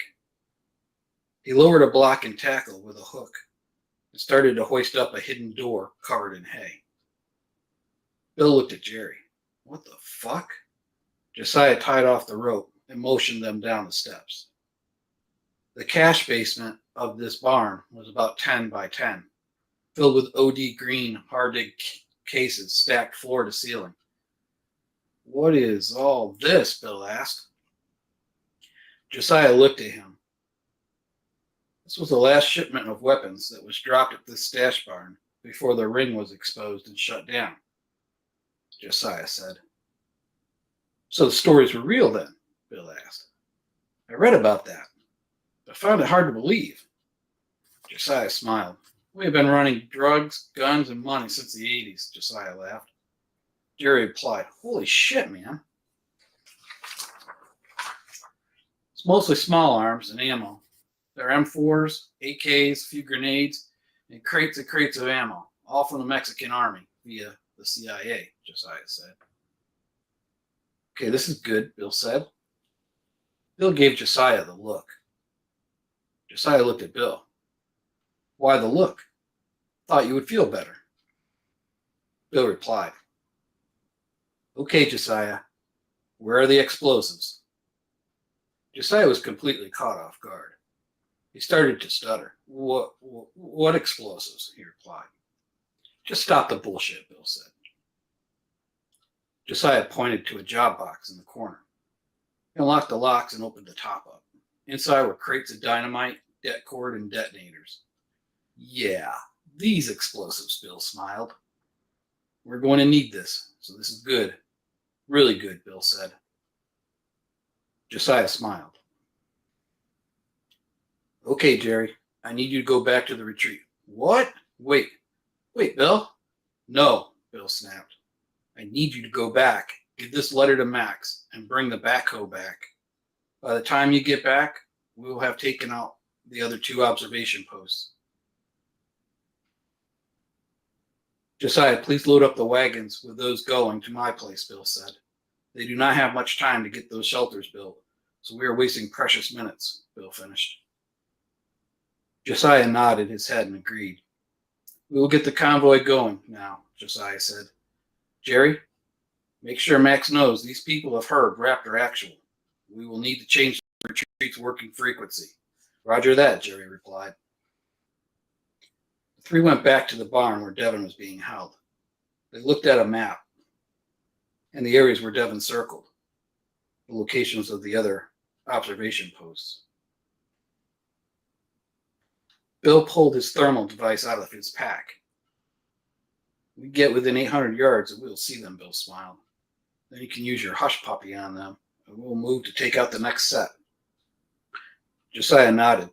He lowered a block and tackle with a hook and started to hoist up a hidden door covered in hay. Bill looked at Jerry. What the fuck? Josiah tied off the rope and motioned them down the steps. The cache basement of this barn was about 10 by 10, filled with OD green hard-dig cases stacked floor to ceiling. What is all this? Bill asked. Josiah looked at him. This was the last shipment of weapons that was dropped at this stash barn before the ring was exposed and shut down, Josiah said. So the stories were real then? Bill asked. I read about that. I found it hard to believe. Josiah smiled. We have been running drugs, guns, and money since the 80s, Josiah laughed. Jerry replied, holy shit, man. It's mostly small arms and ammo. There are M4s, AKs, a few grenades, and crates of ammo, all from the Mexican army via the CIA, Josiah said. Okay, this is good, Bill said. Bill gave Josiah the look. Josiah looked at Bill. Why the look? Thought you would feel better. Bill replied. Okay, Josiah, where are the explosives? Josiah was completely caught off guard. He started to stutter. What explosives? He replied. Just stop the bullshit, Bill said. Josiah pointed to a job box in the corner. He unlocked the locks and opened the top up. Inside were crates of dynamite, det cord, and detonators. Yeah, these explosives, Bill smiled. We're going to need this, so this is good. Really good, Bill said. Josiah smiled. Okay, Jerry, I need you to go back to the retreat. What? Wait, Bill? No, Bill snapped. I need you to go back, give this letter to Max, and bring the backhoe back. By the time you get back, we will have taken out the other 2 observation posts. Josiah, please load up the wagons with those going to my place, Bill said. They do not have much time to get those shelters built, so we are wasting precious minutes, Bill finished. Josiah nodded his head and agreed. We will get the convoy going now, Josiah said. Jerry, make sure Max knows these people have heard Raptor Actual. We will need to change the retreat's working frequency. Roger that, Jerry replied. The 3 went back to the barn where Devin was being held. They looked at a map and the areas where Devin circled, the locations of the other observation posts. Bill pulled his thermal device out of his pack. We get within 800 yards and we'll see them, Bill smiled. Then you can use your hush puppy on them and we'll move to take out the next set. Josiah nodded.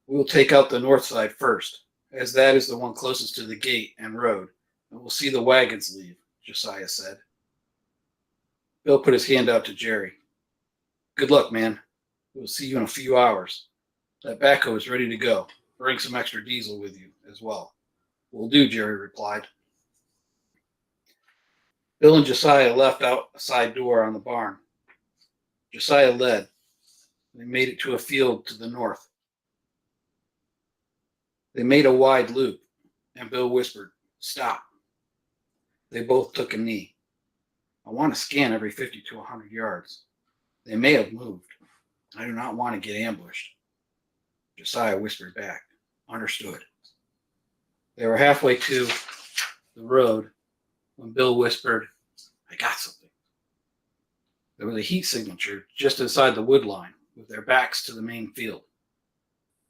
We will take out the north side first, as that is the one closest to the gate and road, and we'll see the wagons leave, Josiah said. Bill put his hand out to Jerry. Good luck, man. We'll see you in a few hours. That backhoe is ready to go. Bring some extra diesel with you as well. Will do, Jerry replied. Bill and Josiah left out a side door on the barn. Josiah led. They made it to a field to the north. They made a wide loop, and Bill whispered, Stop. They both took a knee. I want to scan every 50 to 100 yards. They may have moved. I do not want to get ambushed. Josiah whispered back, Understood. They were halfway to the road when Bill whispered, I got something. There was a heat signature just inside the wood line with their backs to the main field.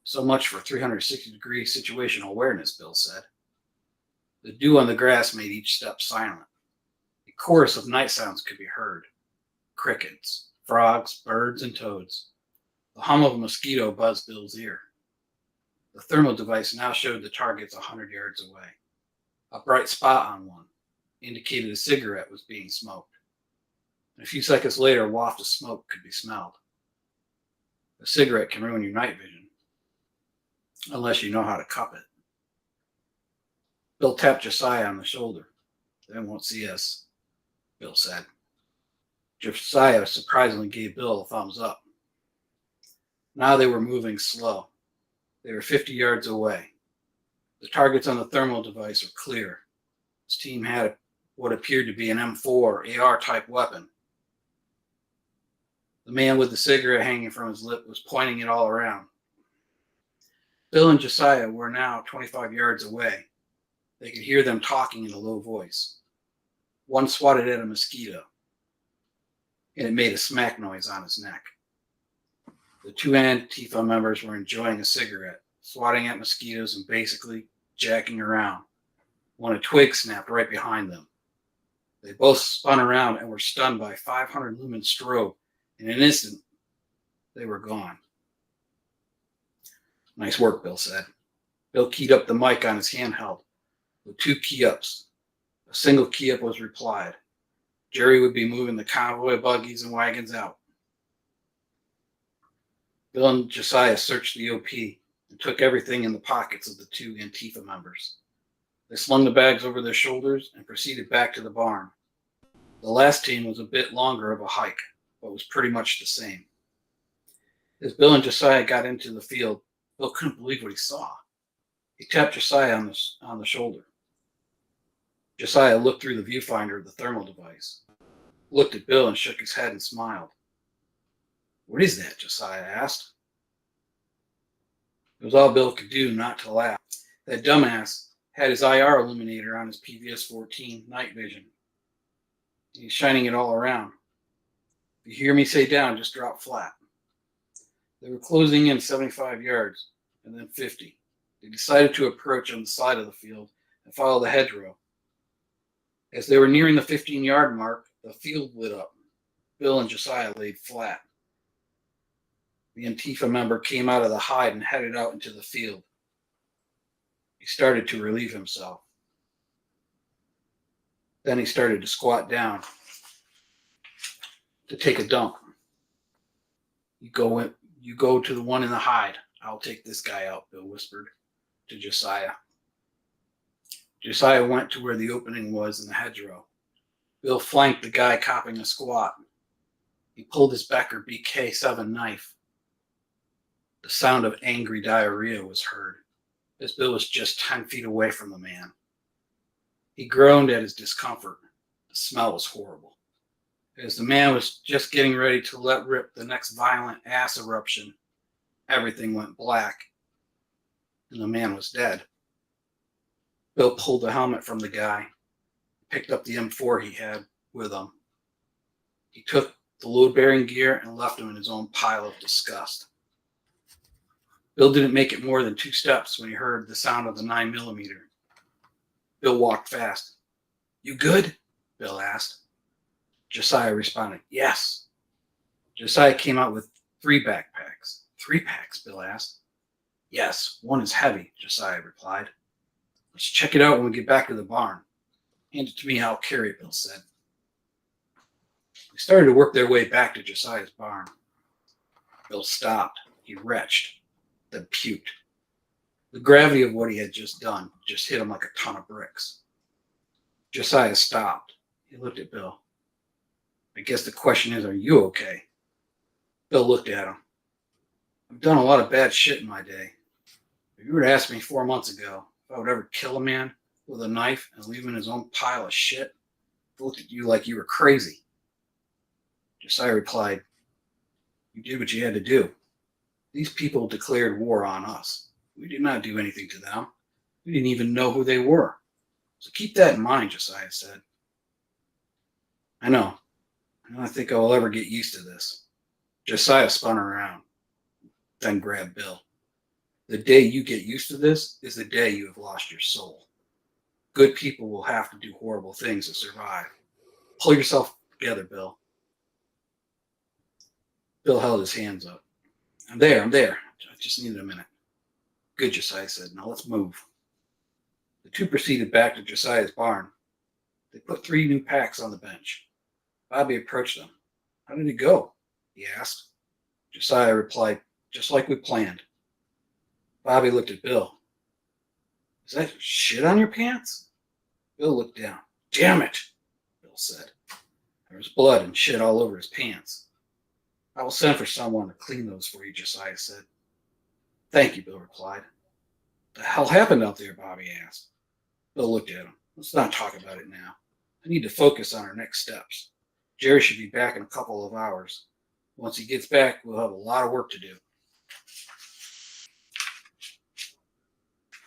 So much for 360-degree situational awareness, Bill said. The dew on the grass made each step silent. A chorus of night sounds could be heard. Crickets, frogs, birds, and toads. The hum of a mosquito buzzed Bill's ear. The thermal device now showed the targets 100 yards away. A bright spot on one indicated a cigarette was being smoked. And a few seconds later, a waft of smoke could be smelled. A cigarette can ruin your night vision, unless you know how to cup it. Bill tapped Josiah on the shoulder. They won't see us, Bill said. Josiah surprisingly gave Bill a thumbs up. Now they were moving slow. They were 50 yards away. The targets on the thermal device were clear. His team had what appeared to be an M4 AR-type weapon. The man with the cigarette hanging from his lip was pointing it all around. Bill and Josiah were now 25 yards away. They could hear them talking in a low voice. One swatted at a mosquito, and it made a smack noise on his neck. The 2 Antifa members were enjoying a cigarette, swatting at mosquitoes and basically jacking around, when a twig snapped right behind them. They both spun around and were stunned by 500 lumen strobe. In an instant, they were gone. Nice work, Bill said. Bill keyed up the mic on his handheld with 2 key-ups. A single key-up was replied. Jerry would be moving the convoy of buggies and wagons out. Bill and Josiah searched the OP and took everything in the pockets of the 2 Antifa members. They slung the bags over their shoulders and proceeded back to the barn. The last team was a bit longer of a hike, but was pretty much the same. As Bill and Josiah got into the field, Bill couldn't believe what he saw. He tapped Josiah on the shoulder. Josiah looked through the viewfinder of the thermal device, looked at Bill and shook his head and smiled. What is that? Josiah asked. It was all Bill could do not to laugh. That dumbass had his IR illuminator on his PVS-14 night vision. He's shining it all around. If you hear me say down, just drop flat. They were closing in 75 yards, and then 50. They decided to approach on the side of the field and follow the hedgerow. As they were nearing the 15-yard mark, the field lit up. Bill and Josiah laid flat. The Antifa member came out of the hide and headed out into the field. He started to relieve himself. Then he started to squat down to take a dump. You go to the one in the hide. I'll take this guy out, Bill whispered to Josiah. Josiah went to where the opening was in the hedgerow. Bill flanked the guy copping a squat. He pulled his Becker BK-7 knife. The sound of angry diarrhea was heard, as Bill was just 10 feet away from the man. He groaned at his discomfort. The smell was horrible. As the man was just getting ready to let rip the next violent ass eruption, everything went black, and the man was dead. Bill pulled the helmet from the guy, picked up the M4 he had with him. He took the load-bearing gear and left him in his own pile of disgust. Bill didn't make it more than 2 steps when he heard the sound of the 9mm. Bill walked fast. "You good?" Bill asked. Josiah responded, "Yes." Josiah came out with 3 backpacks. 3 packs, Bill asked. "Yes, one is heavy," Josiah replied. "Let's check it out when we get back to the barn." "Hand it to me, I'll carry it," Bill said. They started to work their way back to Josiah's barn. Bill stopped. He retched, then puked. The gravity of what he had just done just hit him like a ton of bricks. Josiah stopped. He looked at Bill. "I guess the question is, are you okay?" Bill looked at him. "I've done a lot of bad shit in my day. If you were to ask me 4 months ago if I would ever kill a man with a knife and leave him in his own pile of shit, I looked at you like you were crazy." Josiah replied, "You did what you had to do. These people declared war on us. We did not do anything to them. We didn't even know who they were. So keep that in mind," Josiah said. I don't think I will ever get used to this." Josiah spun around, then grabbed Bill. "The day you get used to this is the day you have lost your soul. Good people will have to do horrible things to survive. Pull yourself together, Bill." Bill held his hands up. I'm there. I just needed a minute." "Good," Josiah said. "Now let's move." The 2 proceeded back to Josiah's barn. They put 3 new packs on the bench. Bobby approached them. "How did it go?" he asked. Josiah replied, "Just like we planned." Bobby looked at Bill. "Is that shit on your pants?" Bill looked down. "Damn it," Bill said. There was blood and shit all over his pants. "I will send for someone to clean those for you," Josiah said. "Thank you," Bill replied. "The hell happened out there?" Bobby asked. Bill looked at him. "Let's not talk about it now. I need to focus on our next steps. Jerry should be back in a couple of hours. Once he gets back, we'll have a lot of work to do."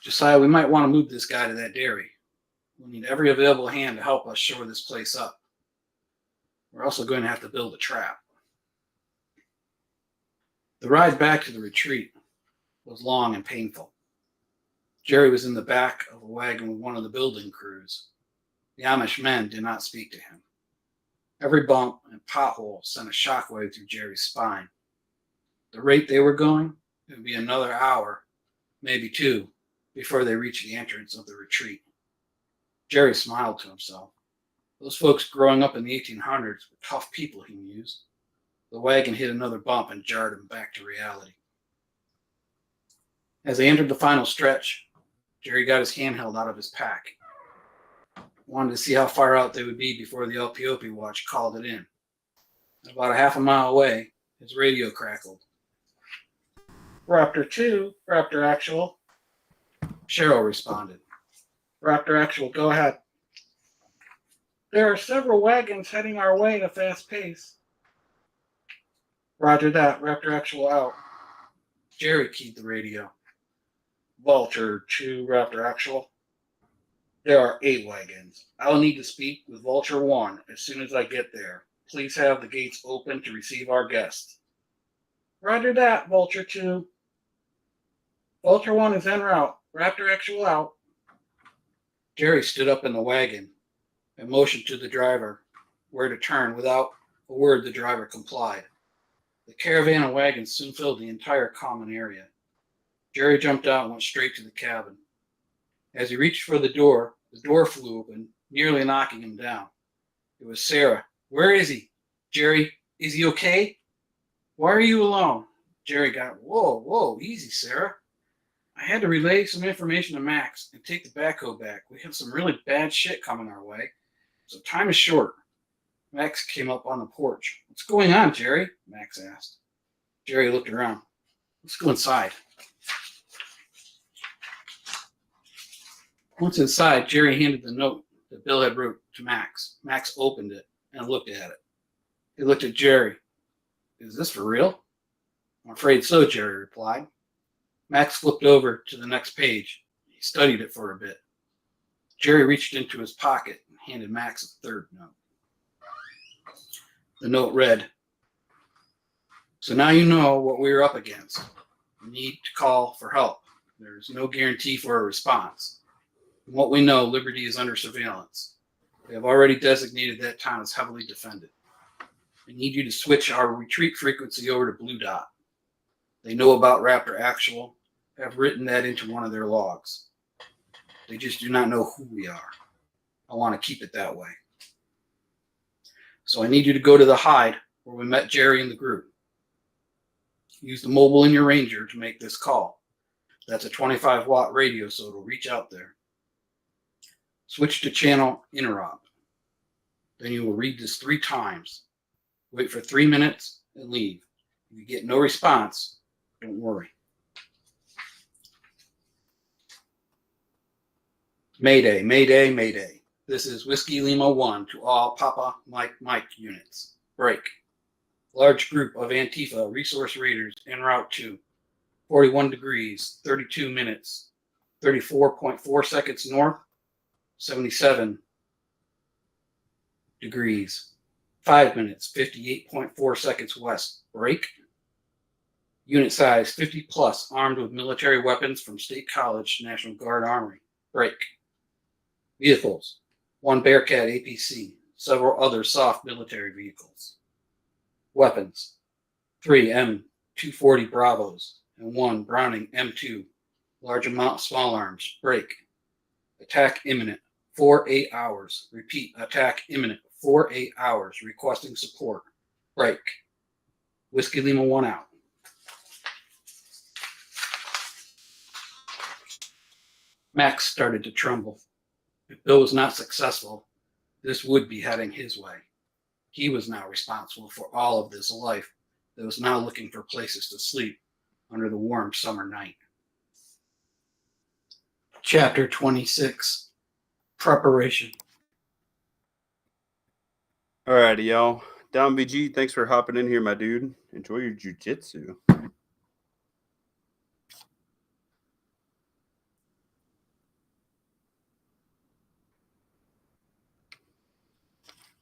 "Josiah, we might want to move this guy to that dairy. We'll need every available hand to help us shore this place up. We're also going to have to build a trap." The ride back to the retreat was long and painful. Jerry was in the back of a wagon with one of the building crews. The Amish men did not speak to him. Every bump and pothole sent a shockwave through Jerry's spine. The rate they were going, it would be another hour, maybe 2, before they reached the entrance of the retreat. Jerry smiled to himself. Those folks growing up in the 1800s were tough people, he mused. The wagon hit another bump and jarred him back to reality. As they entered the final stretch, Jerry got his handheld out of his pack. He wanted to see how far out they would be before the LPOP watch called it in. About a half a mile away, his radio crackled. "Raptor 2, Raptor Actual." Cheryl responded. "Raptor Actual, go ahead." "There are several wagons heading our way at a fast pace." "Roger that, Raptor Actual out." Jerry keyed the radio. "Vulture 2, Raptor Actual." "There are 8 wagons. I will need to speak with Vulture 1 as soon as I get there. Please have the gates open to receive our guests." Roger that, Vulture 2. Vulture 1 is en route. Raptor Actual out. Jerry stood up in the wagon and motioned to the driver where to turn. Without a word, the driver complied. The caravan and wagon soon filled the entire common area. Jerry jumped out and went straight to the cabin. As he reached for the door flew open, nearly knocking him down. It was Sarah. Where is he? Jerry, is he okay? Why are you alone? Jerry got, whoa, easy, Sarah. I had to relay some information to Max and take the backhoe back. We have some really bad shit coming our way, so time is short. Max came up on the porch. What's going on, Jerry? Max asked. Jerry looked around. Let's go inside. Once inside, Jerry handed the note that Bill had wrote to Max. Max opened it and looked at it. He looked at Jerry. Is this for real? I'm afraid so, Jerry replied. Max flipped over to the next page. He studied it for a bit. Jerry reached into his pocket and handed Max a third note. The note read, so now you know what we are up against. You need to call for help. There is no guarantee for a response. From what we know, Liberty is under surveillance. They have already designated that town as heavily defended. I need you to switch our retreat frequency over to Blue Dot. They know about Raptor Actual, have written that into one of their logs. They just do not know who we are. I want to keep it that way. So I need you to go to the hide where we met Jerry and the group. Use the mobile in your Ranger to make this call. That's a 25-watt radio, so it'll reach out there. Switch to channel interop. Then you will read this 3 times. Wait for 3 minutes and leave. If you get no response, don't worry. Mayday, Mayday, Mayday. This is Whiskey Lima 1 to all Papa Mike units. Break. Large group of Antifa resource raiders en route to 41 degrees, 32 minutes, 34.4 seconds north, 77 degrees, 5 minutes, 58.4 seconds west. Break. Unit size 50 plus, armed with military weapons from State College National Guard Armory. Break. Vehicles. 1 Bearcat APC, several other soft military vehicles. Weapons. 3 M240 Bravos and 1 Browning M2, large amount small arms. Break. Attack imminent. 4-8 hours. Repeat. Attack imminent. 4-8 hours. Requesting support. Break. Whiskey Lima 1 out. Max started to tremble. If Bill was not successful, this would be heading his way. He was now responsible for all of this life that was now looking for places to sleep under the warm summer night. Chapter 26. Preparation. Alrighty, y'all. Down BG, thanks for hopping in here, my dude. Enjoy your jujitsu.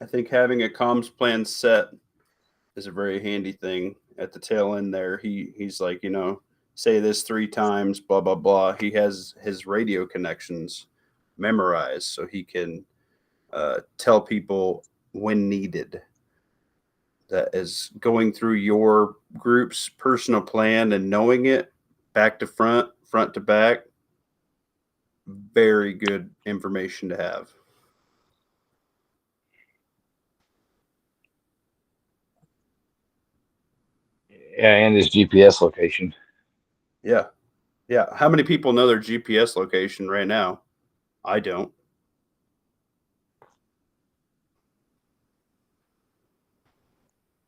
I think having a comms plan set is a very handy thing. At the tail end there, he's like, say this 3 times, blah, blah, blah. He has his radio connections memorized so he can tell people when needed. That is going through your group's personal plan and knowing it back to front, front to back. Very good information to have. Yeah, and his GPS location. Yeah. How many people know their GPS location right now? I don't.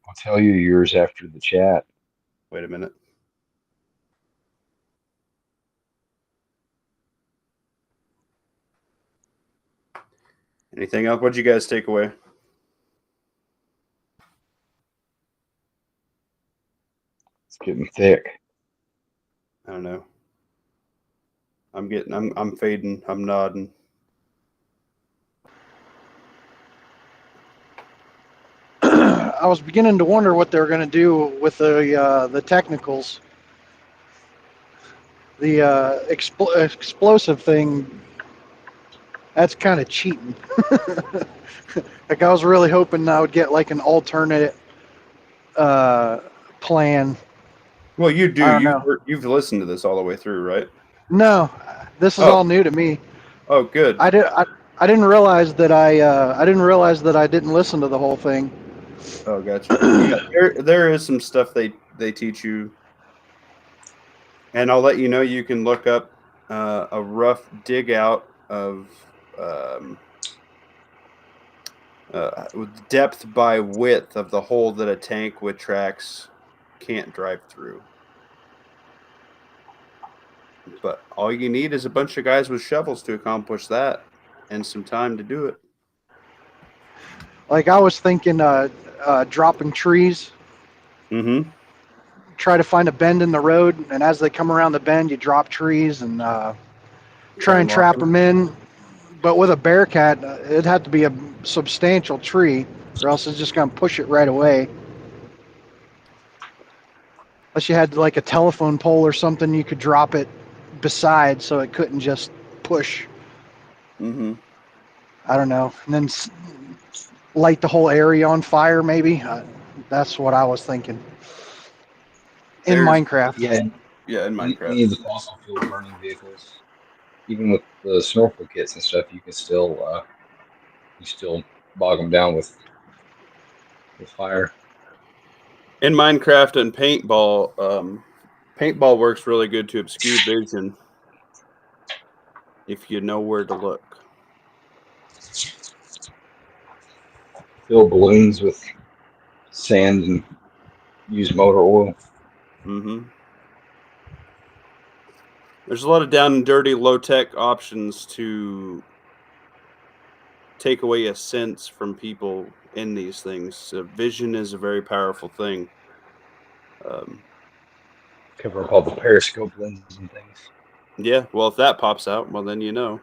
I'll tell you yours after the chat. Wait a minute. Anything else? What'd you guys take away? It's getting thick. I don't know. I'm fading. I'm nodding. I was beginning to wonder what they were going to do with the technicals. The explosive thing, that's kind of cheating. Like I was really hoping I would get like an alternate plan. Well, you do. I don't know. You've listened to this all the way through, right? No, this is Oh. all new to me. Oh, good. I didn't realize that I didn't realize that I didn't listen to the whole thing. Oh, gotcha. Yeah, there is some stuff they teach you, and I'll let you know. You can look up a rough dig out of depth by width of the hole that a tank with tracks can't drive through. But all you need is a bunch of guys with shovels to accomplish that, and some time to do it. Like I was thinking, dropping trees. Mm-hmm. Try to find a bend in the road, and as they come around the bend, you drop trees and try and trap them in. But with a Bearcat, it'd have to be a substantial tree, or else it's just going to push it right away. Unless you had like a telephone pole or something, you could drop it beside so it couldn't just push. Mm-hmm. I don't know. And then light the whole area on fire, maybe. That's what I was thinking. In Minecraft. Yeah, in Minecraft. Any of the fossil fuel burning vehicles, even with the snorkel kits and stuff, you can still bog them down with fire. In Minecraft and paintball, paintball works really good to obscure vision if you know where to look. Fill balloons with sand and use motor oil. Mm-hmm. There's a lot of down and dirty, low-tech options to take away a sense from people in these things. Vision is a very powerful thing. Cover up all the periscope lenses and things. Yeah, well, if that pops out, well, then you know.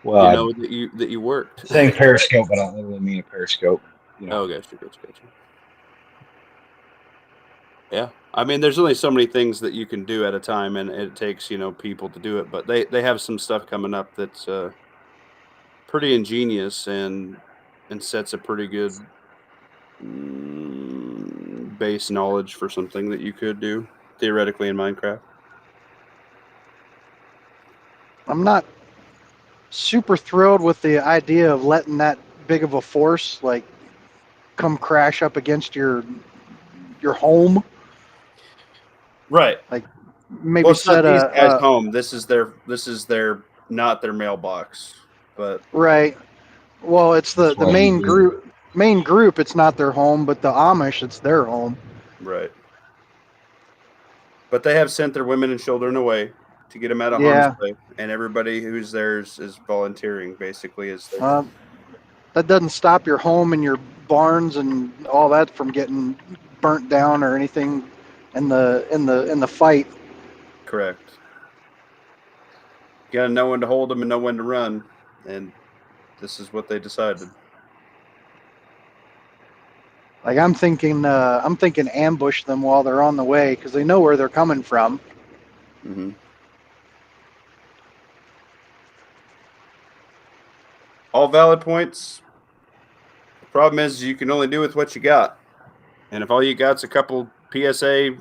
Well, you know that you worked. Saying periscope, but I don't literally mean a periscope. You know. Oh, gotcha. Yeah, I mean, there's only so many things that you can do at a time, and it takes people to do it. But they have some stuff coming up that's pretty ingenious and sets a pretty good base knowledge for something that you could do theoretically in Minecraft. I'm not super thrilled with the idea of letting that big of a force like come crash up against your home. Right. Like maybe set these guys home. This is their not their mailbox, but right. Well, it's the main group. Main group. It's not their home, but the Amish, it's their home. Right. But they have sent their women and children away to get them out of harm's way, and everybody who's theirs is volunteering. Basically, that doesn't stop your home and your barns and all that from getting burnt down or anything in the fight. Correct. You gotta know when to hold them and know when to run, and this is what they decided. Like I'm thinking ambush them while they're on the way because they know where they're coming from. Mm-hmm. All valid points. The problem is you can only do with what you got, and if all you got's a couple PSA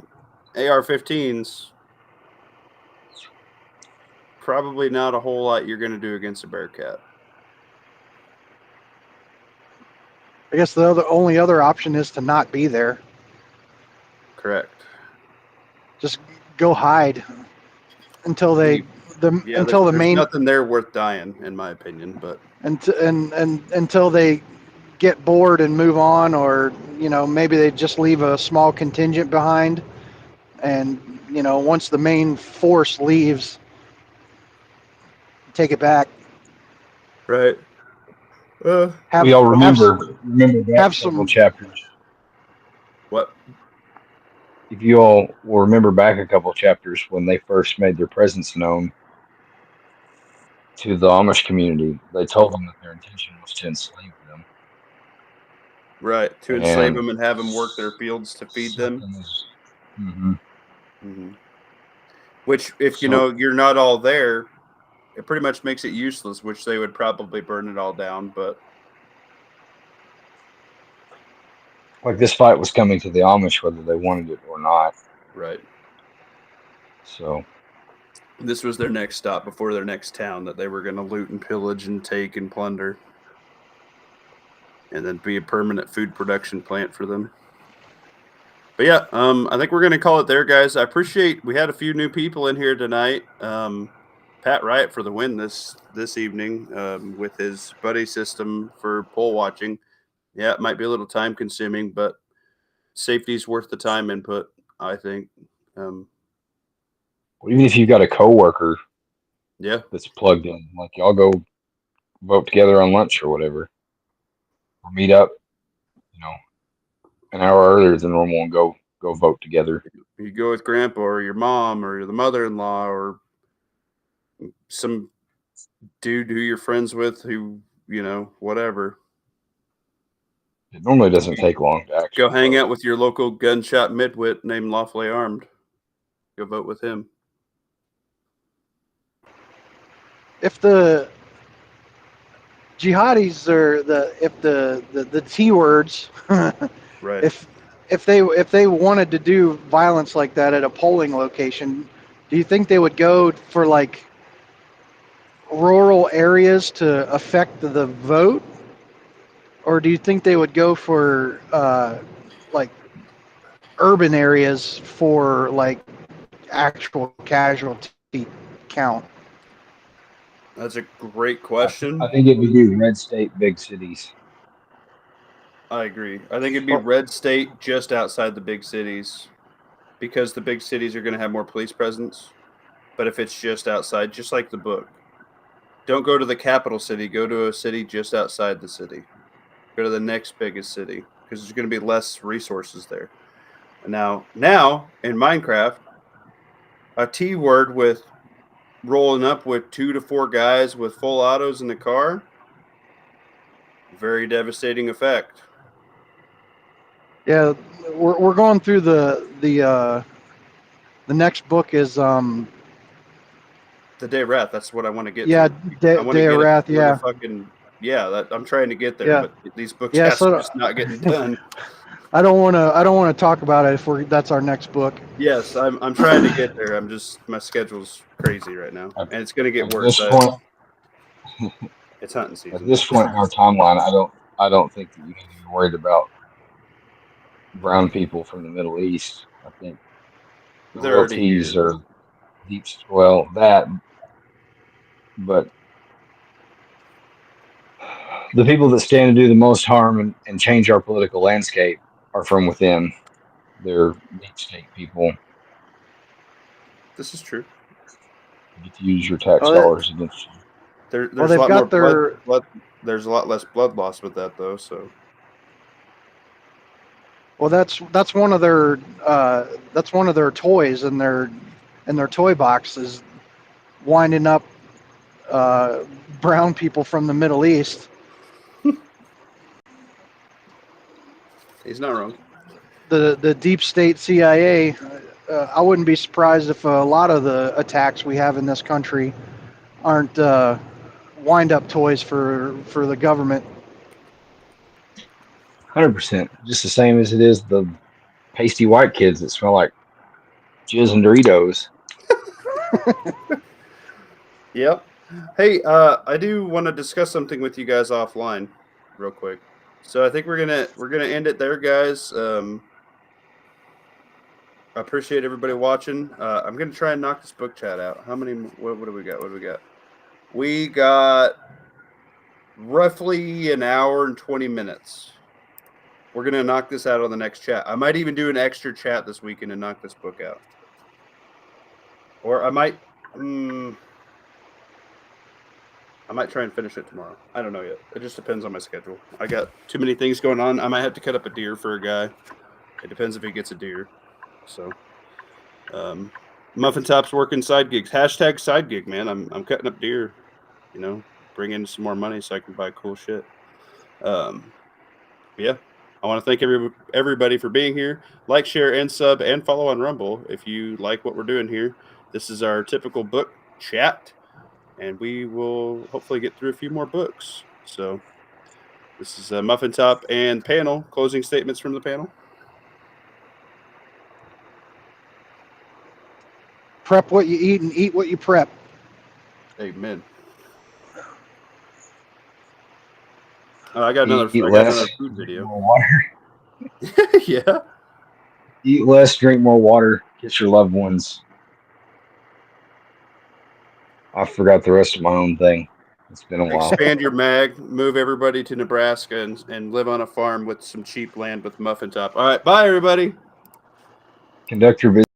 AR-15s, probably not a whole lot you're going to do against a Bearcat. I guess the only other option is to not be there. Correct. Just go hide until there's main nothing there worth dying, in my opinion. But until they get bored and move on, or maybe they just leave a small contingent behind, and once the main force leaves, take it back. Right. We all remember back several chapters. What? If you all will remember back a couple chapters when they first made their presence known to the Amish community, they told them that their intention was to enslave them. Right, to enslave and them and have them work their fields to feed them. Mm-hmm. Which, if you So, know you're not all there, it pretty much makes it useless. Which they would probably burn it all down. But like this fight was coming to the Amish, whether they wanted it or not. right, So, this was their next stop before their next town that they were going to loot and pillage and take and plunder, and then be a permanent food production plant for them. But yeah, I think we're going to call it there, guys. I appreciate we had a few new people in here tonight. Pat Riot for the win this evening with his buddy system for poll watching. Yeah, it might be a little time consuming, but safety's worth the time input, I think. even if you've got a coworker Yeah, that's plugged in, like y'all go vote together on lunch or whatever, or meet up, an hour earlier than normal and go vote together. you go with grandpa or your mom or the mother-in-law or some dude who you're friends with who, whatever. It normally doesn't take long to actually Go hang vote. out with your local gunshot midwit named Lawfully Armed. Go vote with him. If the jihadis are the T words, Right. if they wanted to do violence like that at a polling location, do you think they would go for like rural areas to affect the vote, or do you think they would go for like urban areas for like actual casualty count? That's a great question. I think it would be red state, big cities. I agree. I think it'd be red state just outside the big cities because the big cities are going to have more police presence. But if it's just outside, just like the book, don't go to the capital city. Go to a city just outside the city. Go to the next biggest city because there's going to be less resources there. And now in Minecraft, a T word with rolling up with 2 to 4 guys with full autos in the car, very devastating effect. Yeah, we're going through the next book is The Day of Wrath. That's what I want to get. yeah, to. I want to Day of get Wrath. it for Yeah, the fucking I'm trying to get there, Yeah. but these books Yeah, are so- just not getting done. I don't want to talk about it if that's our next book. Yes, I'm trying to get there. My schedule's crazy right now, and it's going to get At worse. this point, It's hunting season. at this point in our timeline, I don't think that you need to be worried about brown people from the Middle East. I think the They're real already T's here. are deep. Well, that, but the people that stand to do the most harm and change our political landscape are from within. They're deep state people. This is true. You get to use your tax Oh, dollars against you. There's they've a lot got more blood. There's a lot less blood loss with that, though. So Well, that's one of their toys in their toy box is winding up brown people from the Middle East. he's not wrong. The deep state CIA. I wouldn't be surprised if a lot of the attacks we have in this country aren't wind up toys for the government. 100%. Just the same as it is the pasty white kids that smell like jizz and Doritos. Yep. Hey, I do want to discuss something with you guys offline, real quick. So I think we're gonna end it there, guys. I appreciate everybody watching. I'm gonna try and knock this book chat out. How many? What do we got? What do we got? We got roughly an hour and 20 minutes. We're gonna knock this out on the next chat. I might even do an extra chat this weekend and knock this book out. Or I might try and finish it tomorrow. I don't know yet. It just depends on my schedule. I got too many things going on. I might have to cut up a deer for a guy. It depends if he gets a deer. So, Muffin Top's working side gigs. Hashtag side gig, man. I'm cutting up deer. Bring in some more money so I can buy cool shit. Yeah. I want to thank everybody for being here. Like, share, and sub, and follow on Rumble if you like what we're doing here. This is our typical book chat, and we will hopefully get through a few more books. So this is Muffin Top and panel. Closing statements from the panel. Prep what you eat and eat what you prep. Amen. I got another food video. More water. Yeah. Eat less, drink more water, kiss your loved ones. I forgot the rest of my own thing. It's been a while. Expand your mag, move everybody to Nebraska and live on a farm with some cheap land with Muffin Top. All right, bye everybody. Conduct your business.